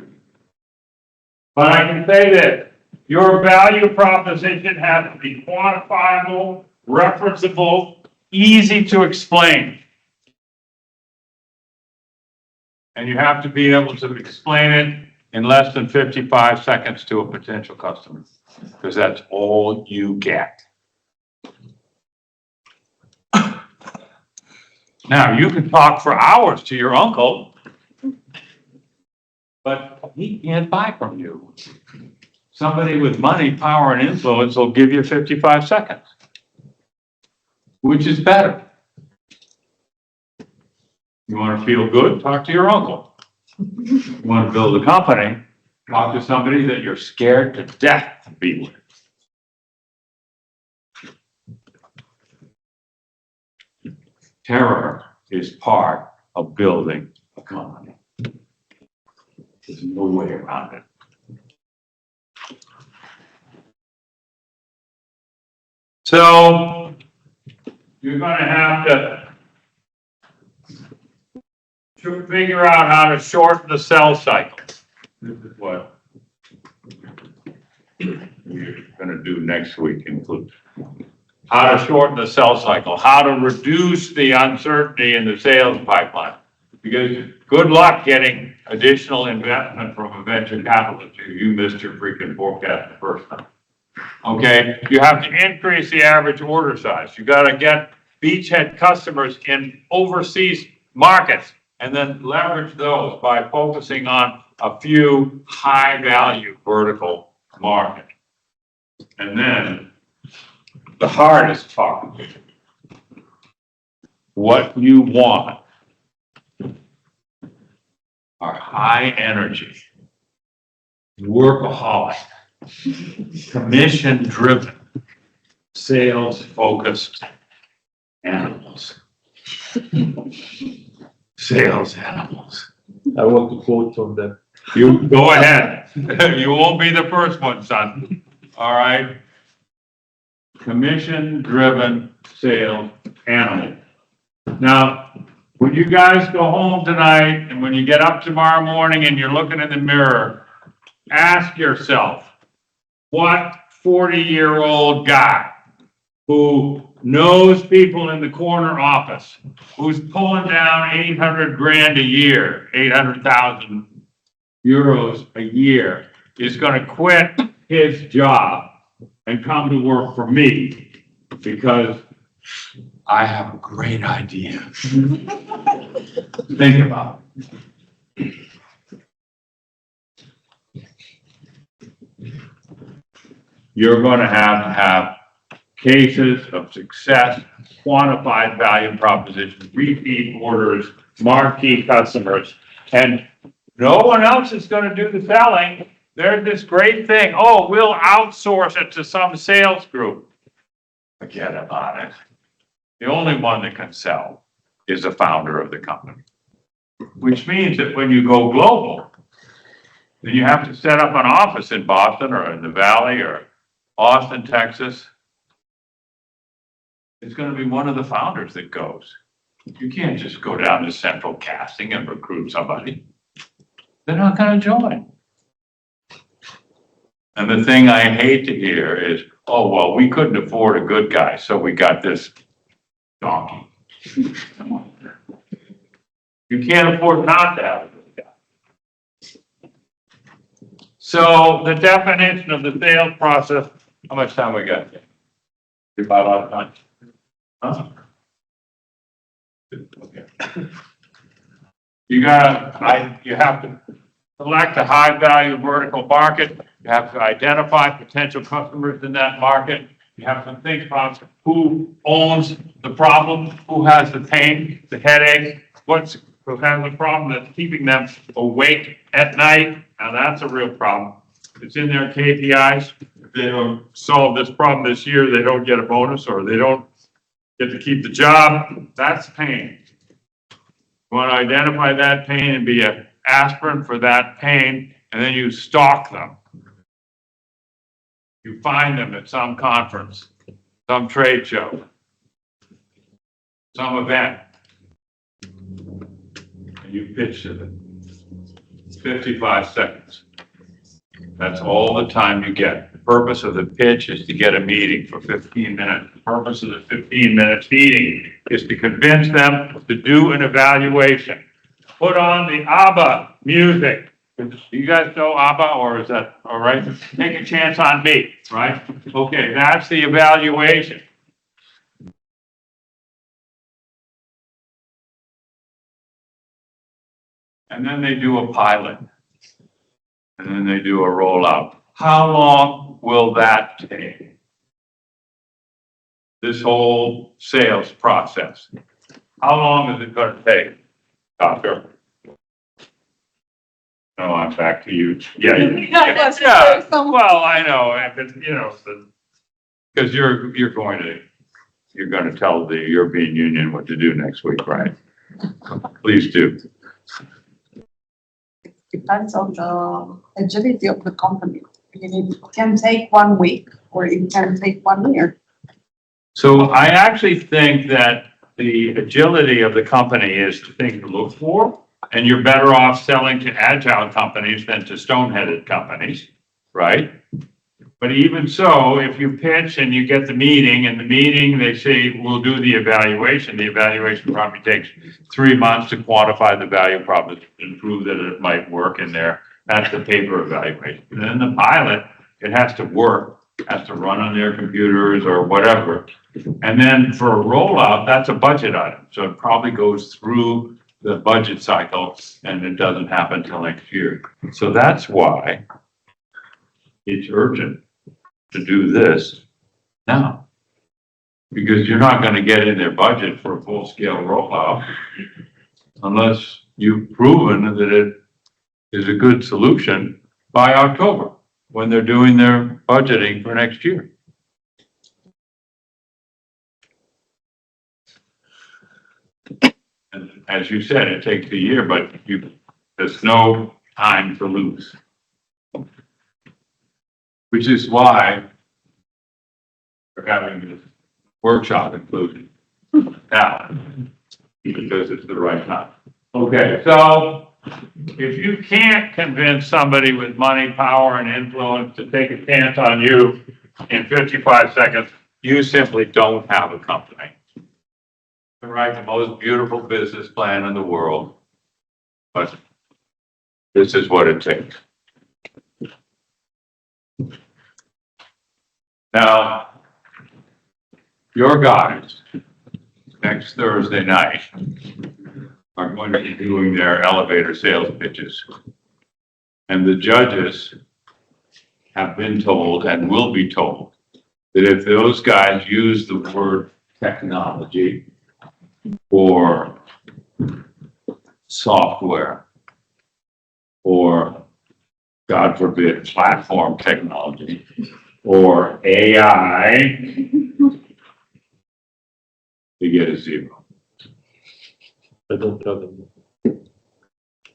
Speaker 2: But I can say that Your value proposition has to be quantifiable, referenceable, easy to explain. And you have to be able to explain it in less than 55 seconds to a potential customer, because that's all you get. Now, you can talk for hours to your uncle, but he can't buy from you. Somebody with money, power, and influence will give you 55 seconds. Which is better? You want to feel good? Talk to your uncle. You want to build a company? Talk to somebody that you're scared to death to be with. Terror is part of building a company. There's no way around it. So you're going to have to figure out how to shorten the sales cycle. This is what we're going to do next week, include how to shorten the sales cycle, how to reduce the uncertainty in the sales pipeline. Because good luck getting additional investment from a venture capitalist if you missed your freaking forecast the first time. Okay, you have to increase the average order size. You got to get beachhead customers in overseas markets and then leverage those by focusing on a few high value vertical markets. And then the hardest part, what you want are high energy, workaholic, commission driven, sales focused animals. Sales animals.
Speaker 6: I want to quote from them.
Speaker 2: You go ahead. You won't be the first one, son. All right. Commission driven sales animal. Now, when you guys go home tonight and when you get up tomorrow morning and you're looking in the mirror, ask yourself, what 40-year-old guy who knows people in the corner office, who's pulling down 800 grand a year, 800,000 euros a year, is going to quit his job and come to work for me because I have a great idea. Think about it. You're going to have cases of success, quantified value propositions, repeat orders, marquee customers, and no one else is going to do the selling. There's this great thing. Oh, we'll outsource it to some sales group. Forget about it. The only one that can sell is the founder of the company, which means that when you go global, then you have to set up an office in Boston or in the Valley or Austin, Texas. It's going to be one of the founders that goes. You can't just go down to central casting and recruit somebody. They're not going to join. And the thing I hate to hear is, oh, well, we couldn't afford a good guy, so we got this donkey. You can't afford not to have a good guy. So the definition of the sales process, how much time we got? About out of time. Huh? Okay. You have to select a high value vertical market. You have to identify potential customers in that market. You have to think about who owns the problem, who has the pain, the headache, who has the problem that's keeping them awake at night. Now that's a real problem. It's in their KPIs. If they don't solve this problem this year, they don't get a bonus or they don't get to keep the job. That's pain. You want to identify that pain and be an aspirin for that pain, and then you stalk them. You find them at some conference, some trade show, some event, and you pitch to them. 55 seconds. That's all the time you get. purpose of the pitch is to get a meeting for 15 minutes. The purpose of the 15-minute meeting is to convince them to do an evaluation. Put on the ABBA music. Do you guys know ABBA, or is that all right? Take a chance on me, right? Okay, that's the evaluation. And then they do a pilot. And then they do a rollout. How long will that take? This whole sales process. How long is it going to take, Doctor? No, I'm back to you. Yeah. Yeah. Well, I know, because you're going to tell the European Union what to do next week, right? Please do.
Speaker 10: Depends on the agility of the company. It can take 1 week or it can take 1 year.
Speaker 2: So I actually think that the agility of the company is the thing to look for, and you're better off selling to agile companies than to stone-headed companies, right? But even so, if you pitch and you get the meeting, and the meeting, they say, we'll do the evaluation probably takes 3 months to quantify the value proposition and prove that it might work in there. That's the paper evaluation. And then the pilot, it has to work, has to run on their computers or whatever. And then for a rollout, that's a budget item. So it probably goes through the budget cycle and it doesn't happen till next year. So that's why it's urgent to do this now. Because you're not going to get in their budget for a full-scale rollout unless you've proven that it is a good solution by October when they're doing their budgeting for next year. And as you said, it takes a year, but there's no time to lose. Which is why we're having this workshop included now, because it's the right time. Okay, so if you can't convince somebody with money, power, and influence to take a chance on you in 55 seconds, you simply don't have a company. You can write the most beautiful business plan in the world, but this is what it takes. Now, your guys, next Thursday night, are going to be doing their elevator sales pitches. And the judges have been told and will be told that if those guys use the word technology or software or, God forbid, platform technology or AI, you get a 0.
Speaker 6: I don't tell them.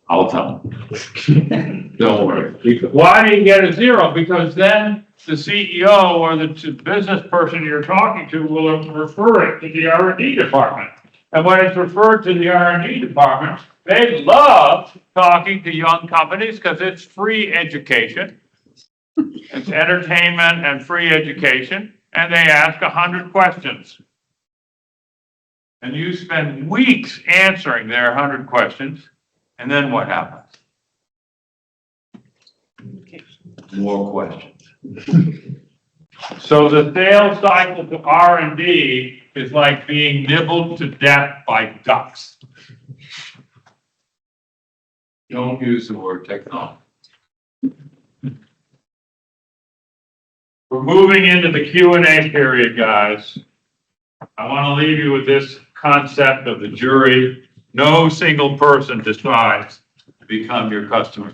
Speaker 2: I'll tell them. Don't worry. Why do you get a 0? Because then the CEO or the business person you're talking to will refer it to the R&D department. And when it's referred to the R&D department, they love talking to young companies because it's free education. It's entertainment and free education. And they ask 100 questions. And you spend weeks answering their 100 questions. And then what happens? More questions. So the sales cycle to R&D is like being nibbled to death by ducks. Don't use the word technology. We're moving into the Q&A period, guys. I want to leave you with this concept of the jury. No single person decides to become your customer.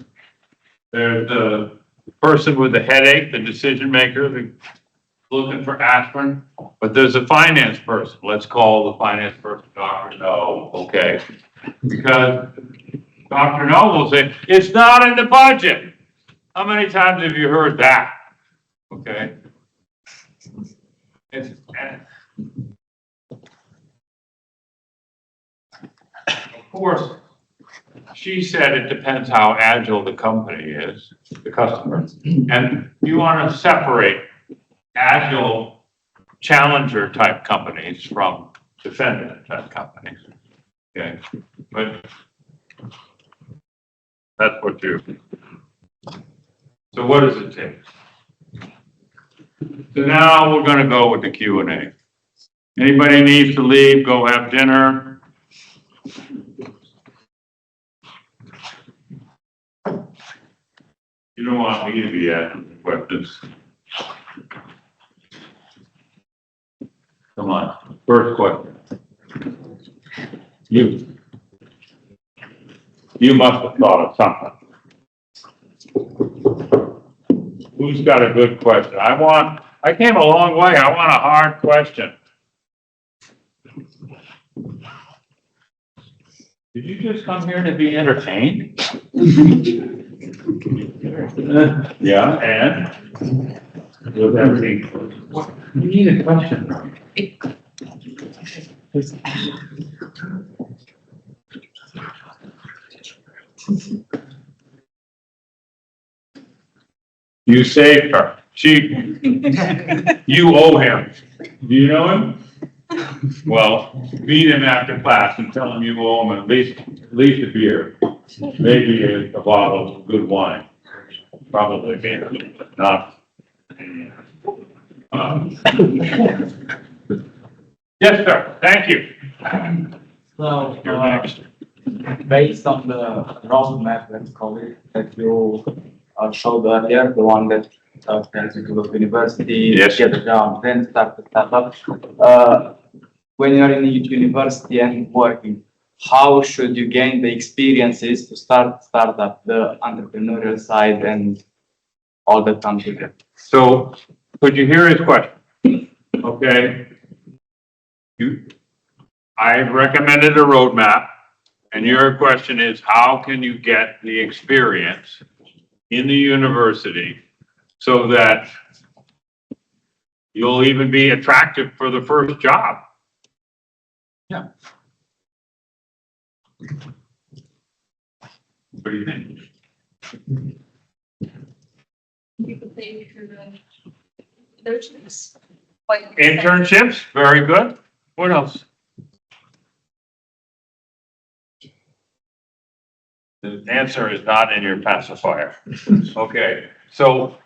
Speaker 2: There's the person with the headache, the decision maker, looking for aspirin, but there's a finance person. Let's call the finance person Dr. No, okay? Because Dr. No will say, it's not in the budget. How many times have you heard that? Okay? Of course, she said it depends how agile the company is, the customer. And you want to separate agile challenger type companies from defendant type companies. Okay, but that's what you. So what does it take? So now we're going to go with the Q&A. Anybody needs to leave, go have dinner. You don't want me to be asking questions. Come on, first question. You must have thought of something. Who's got a good question? I came a long way. I want a hard question. Did you just come here to be entertained? Yeah, and? With everything. You need a question. You saved her. You owe him. Do you know him? Well, meet him after class and tell him you owe him at least a beer. Maybe a bottle of good wine. Probably beer, not. Yes, sir. Thank you.
Speaker 8: So,
Speaker 2: You're next.
Speaker 8: based on the roadmap, let's call it, that you showed earlier, the one that tells you to go to university,
Speaker 2: Yes.
Speaker 8: get a job, then start the startup. When you're in university and working, how should you gain the experiences to start startup, the entrepreneurial side and all that comes with it?
Speaker 2: So, could you hear his question? Okay. I recommended a roadmap, and your question is, how can you get the experience in the university so that you'll even be attractive for the first job? Yeah. What do you think?
Speaker 3: People think internships.
Speaker 2: Internships, very good. What else? The answer is not in your pacifier. Okay, so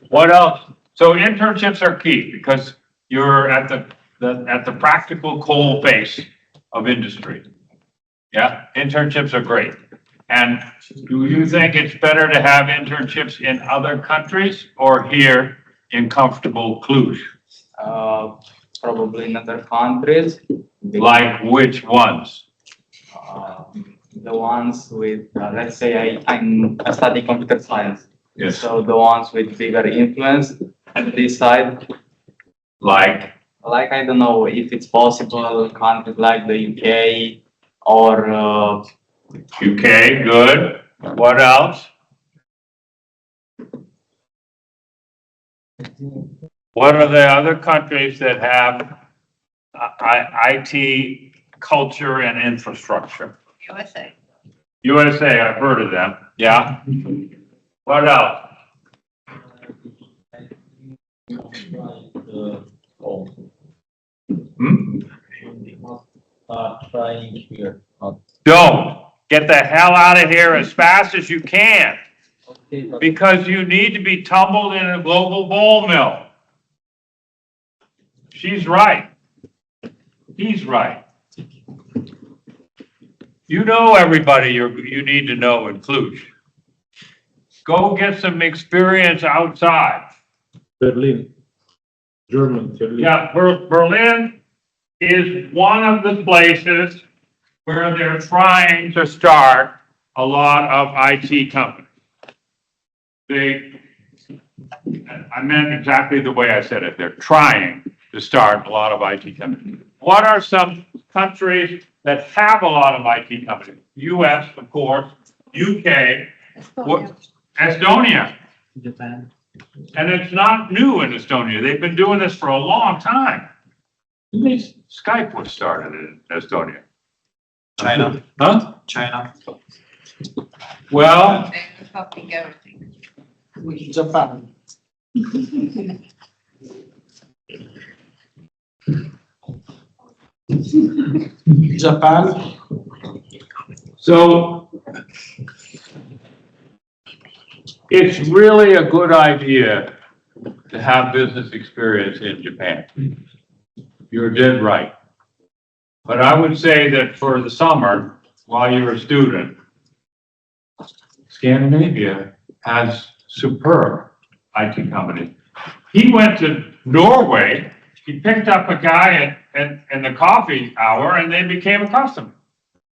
Speaker 2: what else? So internships are key because you're at the practical coal face of industry. Yeah, internships are great. And do you think it's better to have internships in other countries or here in comfortable Cluj?
Speaker 8: Probably in other countries.
Speaker 2: Like which ones?
Speaker 8: The ones with, let's say I study computer science.
Speaker 2: Yes.
Speaker 8: So the ones with bigger influence at this side.
Speaker 2: Like?
Speaker 8: Like, I don't know if it's possible, countries like the UK or
Speaker 2: UK, good. What else? What are the other countries that have IT culture and infrastructure?
Speaker 3: USA.
Speaker 2: USA, I've heard of them. Yeah. What else? Hmm?
Speaker 6: Trying here.
Speaker 2: Don't. Get the hell out of here as fast as you can. Because you need to be tumbled in a global bowl mill. She's right. He's right. You know everybody you need to know in Cluj. Go get some experience outside.
Speaker 6: Berlin. German, Berlin.
Speaker 2: Yeah, Berlin is one of the places where they're trying to start a lot of IT companies. I meant exactly the way I said it. They're trying to start a lot of IT companies. What are some countries that have a lot of IT companies? US, of course, UK, Estonia.
Speaker 8: Japan.
Speaker 2: And it's not new in Estonia. They've been doing this for a long time. Skype was started in Estonia.
Speaker 7: China,
Speaker 2: Huh?
Speaker 7: China.
Speaker 2: Well,
Speaker 10: They're copying everything.
Speaker 1: Japan. Japan,
Speaker 2: so it's really a good idea to have business experience in Japan. You're dead right. But I would say that for the summer, while you're a student, Scandinavia has superb IT companies. He went to Norway, he picked up a guy in the coffee hour and they became a customer.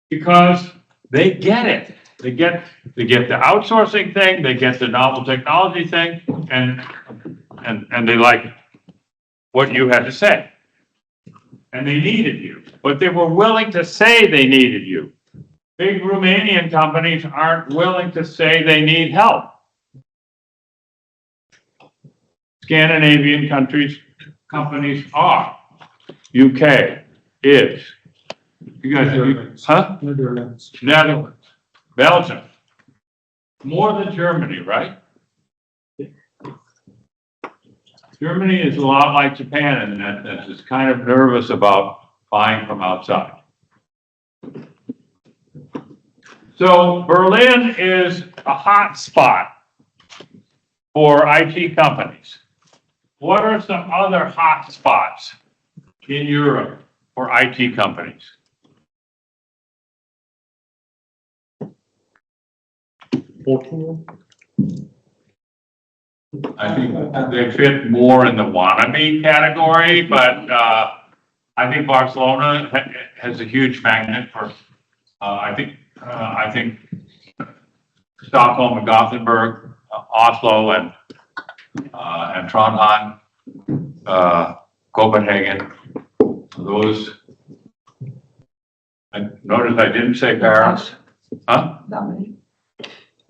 Speaker 2: Because they get it. They get the outsourcing thing, they get the novel technology thing, and they like what you had to say. And they needed you, but they were willing to say they needed you. Big Romanian companies aren't willing to say they need help. Scandinavian companies are. UK is. You guys, huh?
Speaker 6: Netherlands.
Speaker 2: Netherlands, Belgium. More than Germany, right? Germany is a lot like Japan in that it's kind of nervous about buying from outside. So Berlin is a hot spot for IT companies. What are some other hot spots in Europe for IT companies?
Speaker 6: Portugal.
Speaker 2: I think they fit more in the wannabe category, but I think Barcelona has a huge magnet for. I think Stockholm and Gothenburg, Oslo and Trondheim, Copenhagen. Those. I noticed I didn't say Paris, huh?
Speaker 10: Dublin.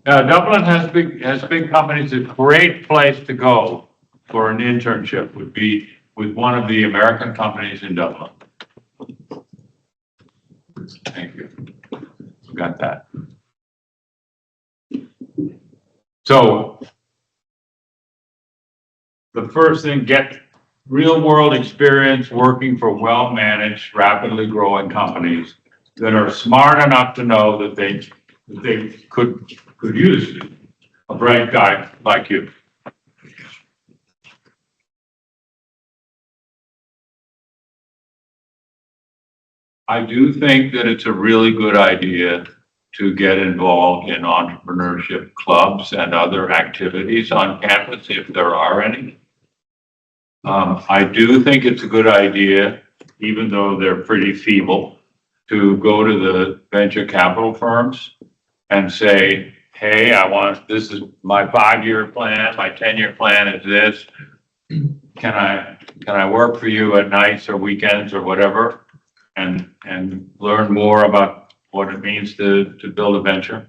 Speaker 2: Dublin has big companies. A great place to go for an internship would be with one of the American companies in Dublin. Thank you. Got that. So the first thing, get real world experience working for well-managed, rapidly growing companies that are smart enough to know that they could use a bright guy like you. I do think that it's a really good idea to get involved in entrepreneurship clubs and other activities on campus, if there are any. I do think it's a good idea, even though they're pretty feeble, to go to the venture capital firms and say, hey, this is my 5-year plan, my 10-year plan is this. Can I work for you at nights or weekends or whatever? And learn more about what it means to build a venture.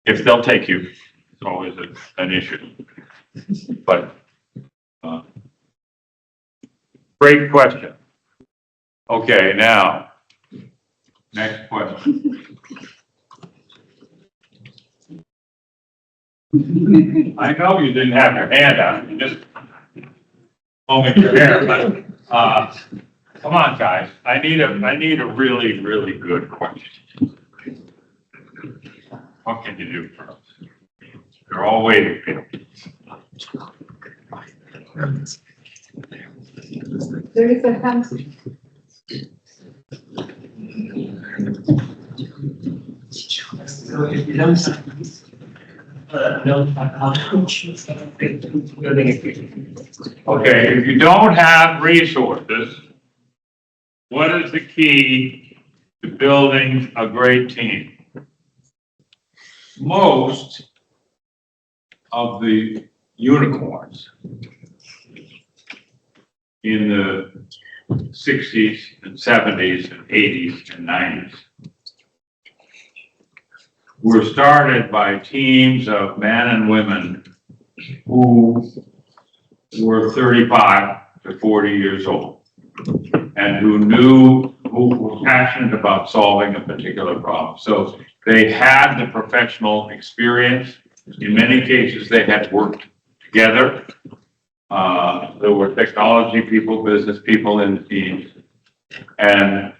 Speaker 2: If they'll take you, it's always an issue. But great question. Okay, now, next question. I know you didn't have your hand out, you just combing your hair, but come on, guys. I need a really, really good question. What can you do for us? They're all waiting for you.
Speaker 10: There is a hand.
Speaker 2: Okay, if you don't have resources, what is the key to building a great team? Most of the unicorns in the 60s and 70s and 80s and 90s were started by teams of men and women who were 35 to 40 years old and who knew who were passionate about solving a particular problem. So they had the professional experience. In many cases, they had worked together. There were technology people, business people in the teams. And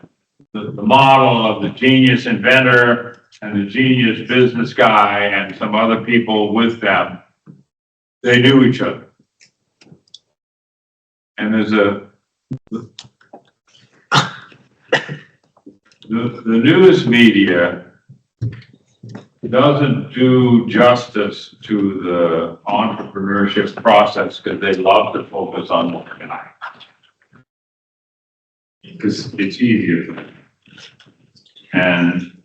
Speaker 2: the model of the genius inventor and the genius business guy and some other people with them, they knew each other. And there's the news media doesn't do justice to the entrepreneurship process because they love to focus on the guy. Because it's easier for them. And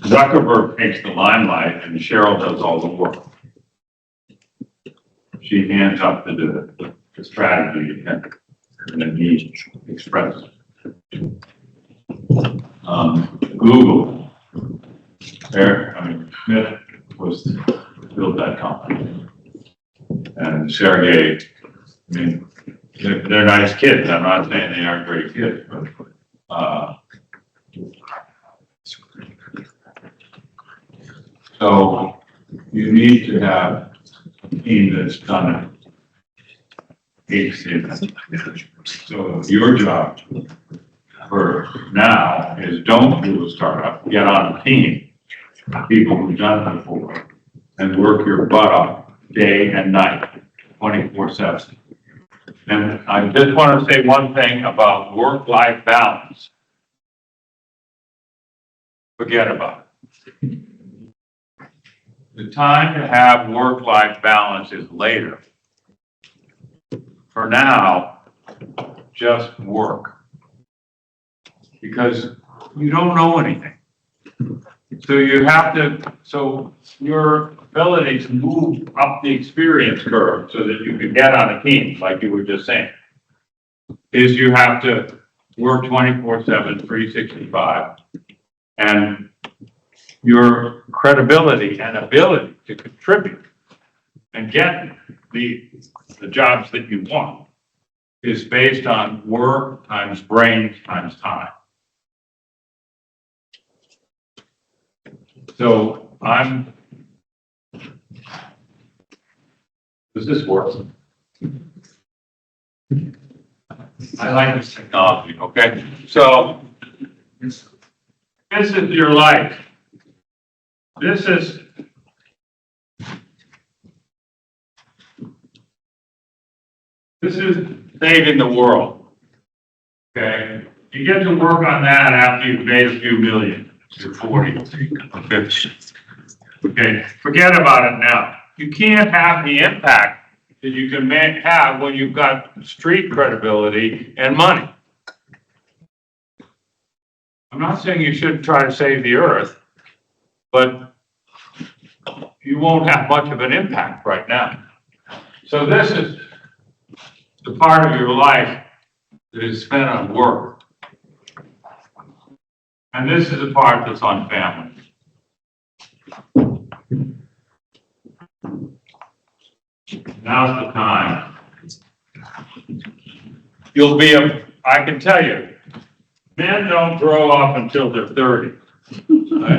Speaker 2: Zuckerberg takes the limelight and Cheryl does all the work. She hands up the strategy and the need expressed. Google, Smith was to build that company. And Sergey, I mean, they're nice kids. I'm not saying they aren't great kids, but, so you need to have a team that's done it. So your job for now is don't do a startup, get on a team, people who've done it before, and work your butt off day and night, 24/7. And I just want to say one thing about work-life balance. Forget about it. The time to have work-life balance is later. For now, just work. Because you don't know anything. So you have to, so your ability to move up the experience curve so that you can get on a team, like you were just saying, is you have to work 24/7, 365. And your credibility and ability to contribute and get the jobs that you want is based on work times brains times time. So does this work? I like this technology, okay? So this is your life. This is saving the world, okay? You get to work on that after you've made a few million. You're 40 or 50. Okay, forget about it now. You can't have the impact that you can have when you've got street credibility and money. I'm not saying you shouldn't try to save the earth, but you won't have much of an impact right now. So this is the part of your life that is spent on work. And this is the part that's on family. Now's the time. I can tell you, men don't grow up until they're 30.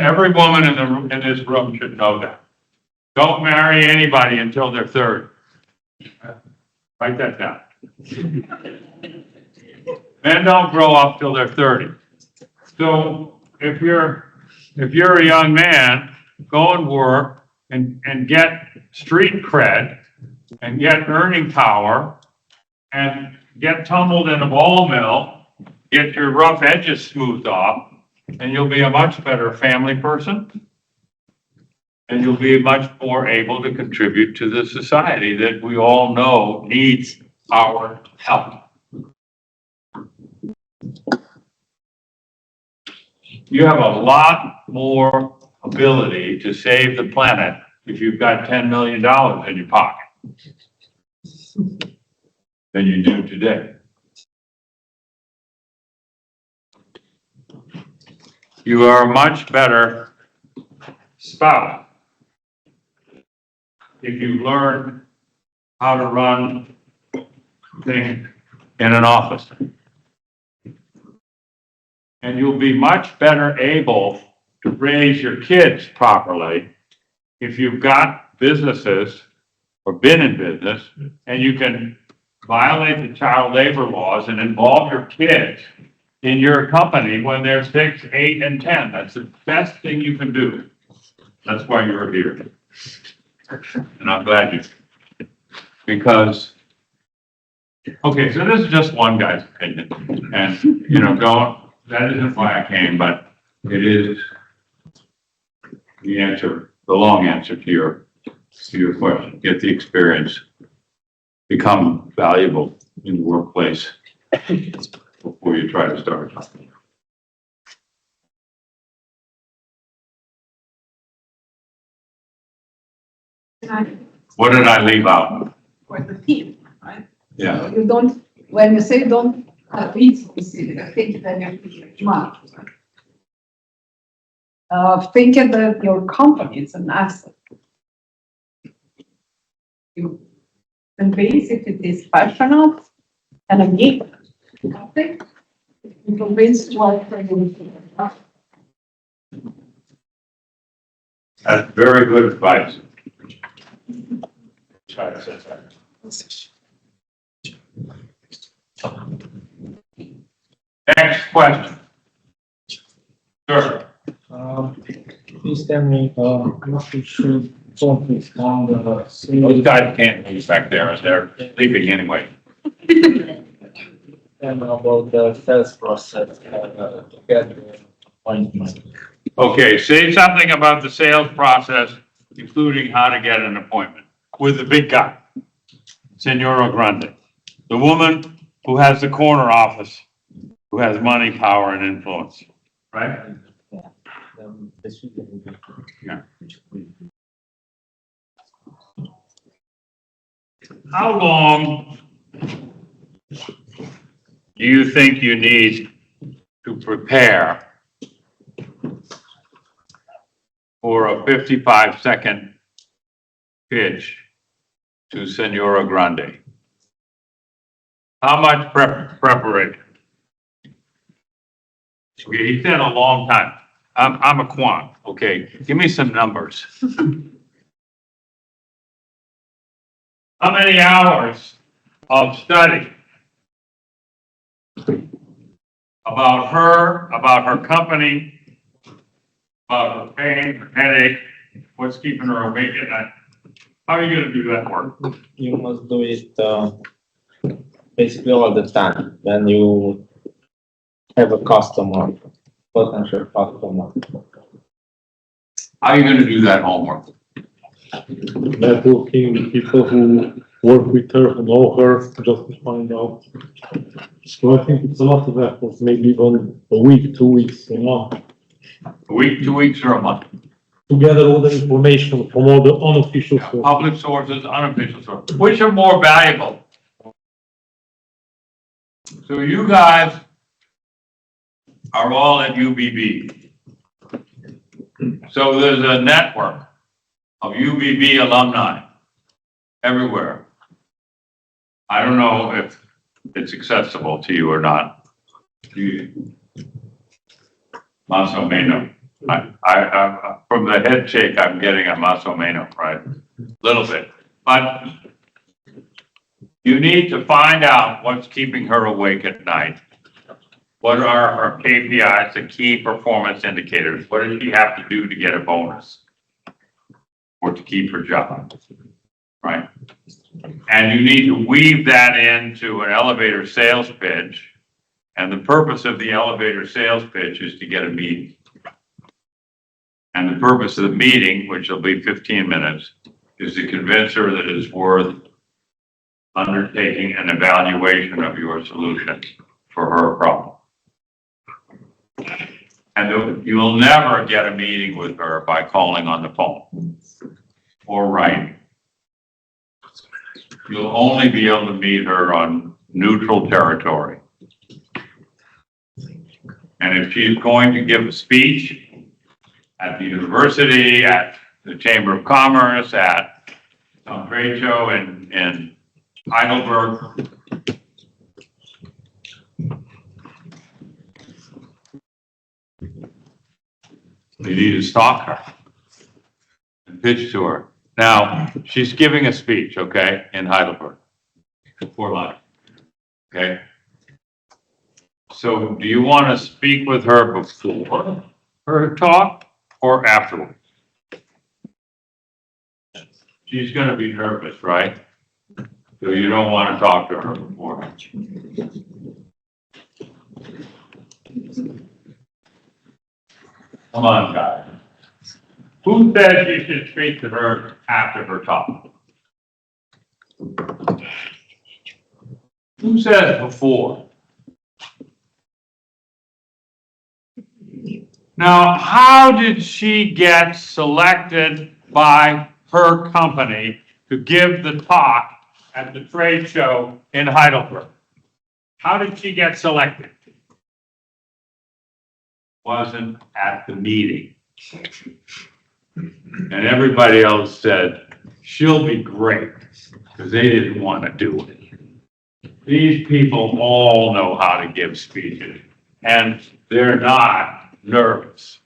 Speaker 2: Every woman in this room should know that. Don't marry anybody until they're 30. Write that down. Men don't grow up till they're 30. So if you're a young man, go and work and get street cred and get earning power and get tumbled in a ball mill, get your rough edges smoothed off, and you'll be a much better family person. And you'll be much more able to contribute to the society that we all know needs our help. You have a lot more ability to save the planet if you've got $10 million in your pocket than you do today. You are a much better spouse if you learn how to run thing in an office. And you'll be much better able to raise your kids properly if you've got businesses or been in business and you can violate the child labor laws and involve your kids in your company when they're 6, 8, and 10. That's the best thing you can do. That's why you're here. And I'm glad you, because, okay, so this is just one guy's opinion. And, you know, that isn't why I came, but it is the answer, the long answer to your question. Get the experience, become valuable in the workplace before you try to start a company. What did I leave out?
Speaker 10: For the team, right?
Speaker 2: Yeah.
Speaker 10: You don't, when you say don't read specific, I think that you think much. Thinking that your company is an asset. You can basically be passionate and a geek. I think you convince what you.
Speaker 2: That's very good advice. Try to say that. Next question. Sure.
Speaker 6: Please tell me, what we should focus on the
Speaker 2: Those
Speaker 6: sales
Speaker 2: guys can't move back there, and they're leaving anyway.
Speaker 6: and about the sales process, to get the appointment.
Speaker 2: Okay, say something about the sales process, including how to get an appointment with the big guy, Senora Grande, the woman who has the corner office, who has money, power, and influence, right? Yeah. How long do you think you need to prepare for a 55-second pitch to Senora Grande? How much preparation? Okay, he said a long time. I'm a quant, okay? Give me some numbers. How many hours of study about her company, about her pain, her headache, what's keeping her awake at night? How are you gonna do that work?
Speaker 6: You must do it, basically all the time, when you have a customer, potential customer.
Speaker 2: How are you gonna do that homework?
Speaker 4: Networking with people who work with her, who know her, just to find out. So I think it's a lot of effort, maybe even a week, 2 weeks, a month,
Speaker 2: A week, 2 weeks, or a month?
Speaker 4: to gather all the information from all the unofficial sources.
Speaker 2: Public sources, unofficial sources, which are more valuable? So you guys are all at UBB. So there's a network of UBB alumni everywhere. I don't know if it's accessible to you or not. Maso Meno. I from the head shake, I'm getting a Maso Meno, right? Little bit, but you need to find out what's keeping her awake at night. What are her KPIs, the key performance indicators? What does she have to do to get a bonus or to keep her job, right? And you need to weave that into an elevator sales pitch. And the purpose of the elevator sales pitch is to get a meeting. And the purpose of the meeting, which will be 15 minutes, is to convince her that it's worth undertaking an evaluation of your solution for her problem. And you'll never get a meeting with her by calling on the phone or writing. You'll only be able to meet her on neutral territory. And if she's going to give a speech at the university, at the Chamber of Commerce, at some trade show in Heidelberg, You need to stalk her and pitch to her. Now, she's giving a speech, okay, in Heidelberg, for lunch, okay? So do you want to speak with her before her talk or afterwards? She's going to be nervous, right? So you don't want to talk to her before. Come on, guys. Who said you should speak to her after her talk? Who said before? Now, how did she get selected by her company to give the talk at the trade show in Heidelberg? How did she get selected? Wasn't at the meeting. And everybody else said, she'll be great, because they didn't want to do it. These people all know how to give speeches, and they're not nervous.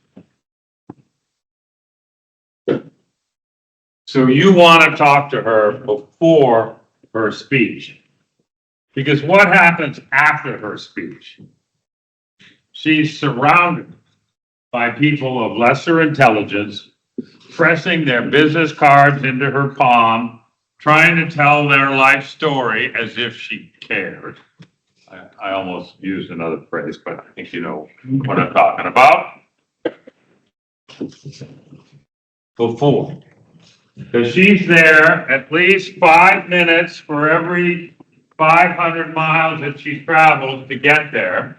Speaker 2: So you want to talk to her before her speech. Because what happens after her speech? She's surrounded by people of lesser intelligence, pressing their business cards into her palm, trying to tell their life story as if she cared. I almost used another phrase, but I think you know what I'm talking about. Before. Because she's there at least 5 minutes for every 500 miles that she's traveled to get there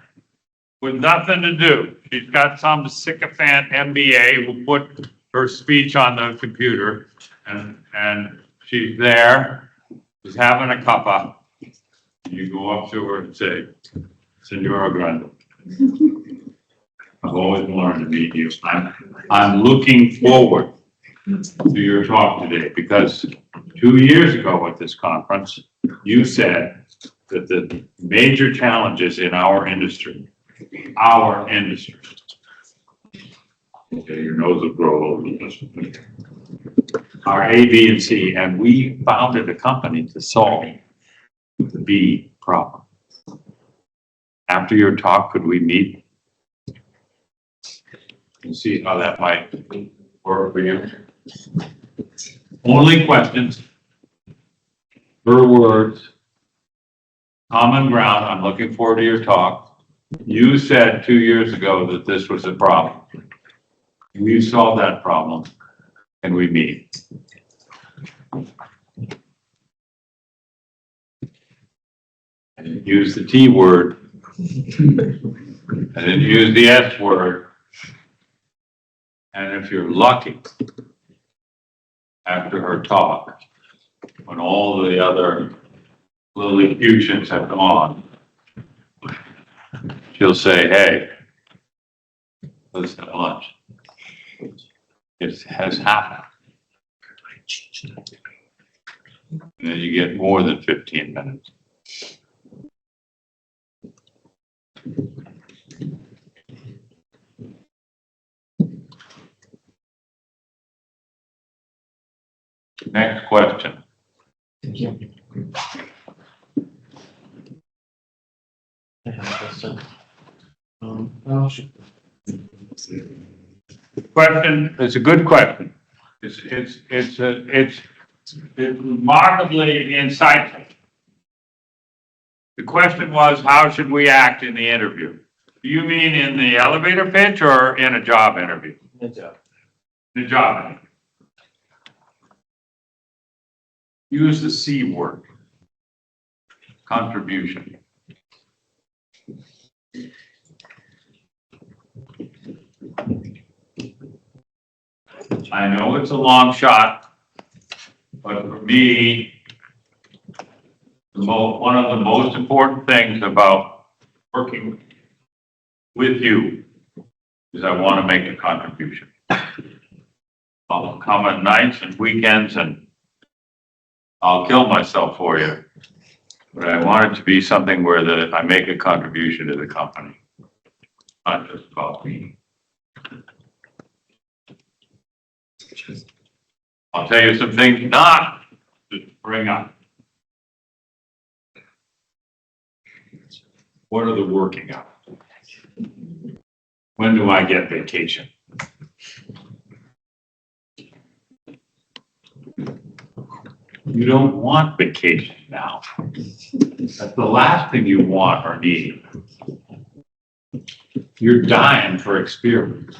Speaker 2: with nothing to do. She's got some sycophant MBA who put her speech on the computer and she's there, she's having a cuppa. You go up to her and say, Senora Grande, I've always wanted to meet you. I'm looking forward to your talk today because 2 years ago at this conference, you said that the major challenges in our industry, okay, your nose will grow over this, are A, B, and C, and we founded a company to solve the B problem. After your talk, could we meet and see how that might work for you? Only questions, her words, common ground. I'm looking forward to your talk. You said 2 years ago that this was a problem. We solved that problem and we meet. And use the T word. And then use the S word. And if you're lucky, after her talk, when all the other Lilliputians have gone, she'll say, hey, let's have lunch. It has happened. And then you get more than 15 minutes. Next question.
Speaker 4: Thank you. I have a question.
Speaker 2: Question, it's a good question. It's remarkably insightful. The question was, how should we act in the interview? Do you mean in the elevator pitch or in a job interview?
Speaker 6: The job.
Speaker 2: The job interview. Use the C word. Contribution. I know it's a long shot, but for me, one of the most important things about working with you is I want to make a contribution. I'll come at nights and weekends and I'll kill myself for you, but I want it to be something where I make a contribution to the company, not just about me. I'll tell you some things not to bring up. What are the working hours? When do I get vacation? You don't want vacation now. That's the last thing you want or need. You're dying for experience.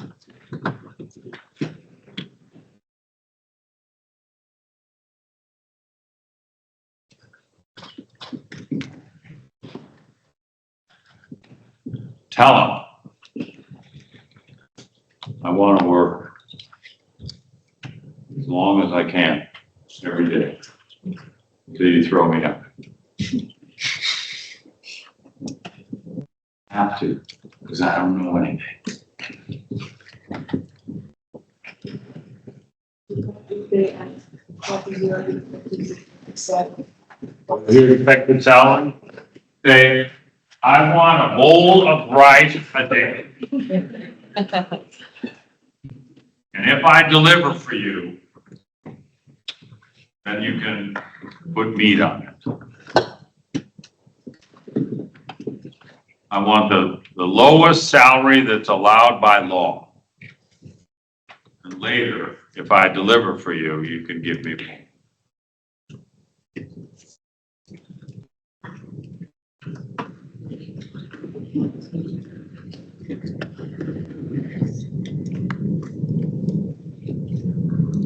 Speaker 2: Tell them I want to work as long as I can every day until you throw me out. Have to, because I don't know anything. Your expected salary? Say, I want a bowl of rice a day. And if I deliver for you, then you can put meat on it. I want the lowest salary that's allowed by law. And later, if I deliver for you, you can give me more.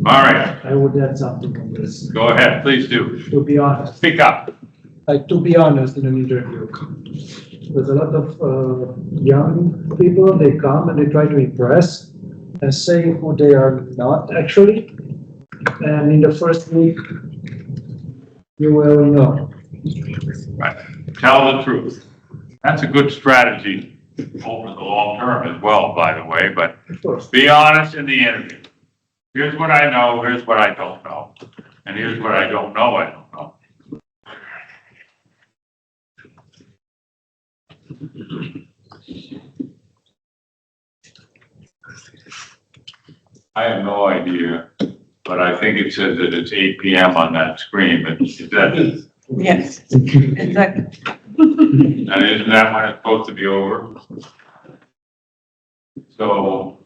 Speaker 2: All right,
Speaker 11: I would add something on this.
Speaker 2: go ahead, please do.
Speaker 11: To be honest,
Speaker 2: Speak up.
Speaker 11: to be honest in an interview, there's a lot of young people, they come and they try to impress and say who they are not actually. And in the first week, you will know.
Speaker 2: Right. Tell the truth. That's a good strategy over the long term as well, by the way, but
Speaker 11: Of course.
Speaker 2: be honest in the interview. Here's what I know, here's what I don't know, and here's what I don't know, I don't know. I have no idea, but I think it says that it's 8 PM on that screen, is that,
Speaker 10: Yes, exactly.
Speaker 2: and isn't that when it's supposed to be over? So.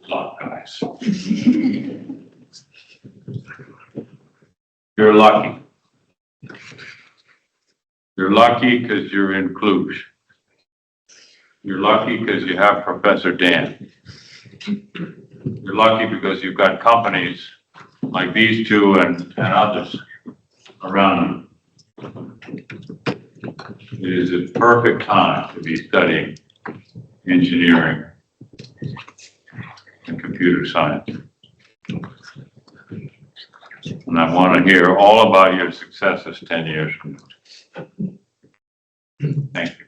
Speaker 2: Luck, guys. You're lucky. You're lucky because you're in Cluj. You're lucky because you have Professor Dan. You're lucky because you've got companies like these two and others around you. It is a perfect time to be studying engineering and computer science. And I want to hear all about your successes 10 years from now. Thank you.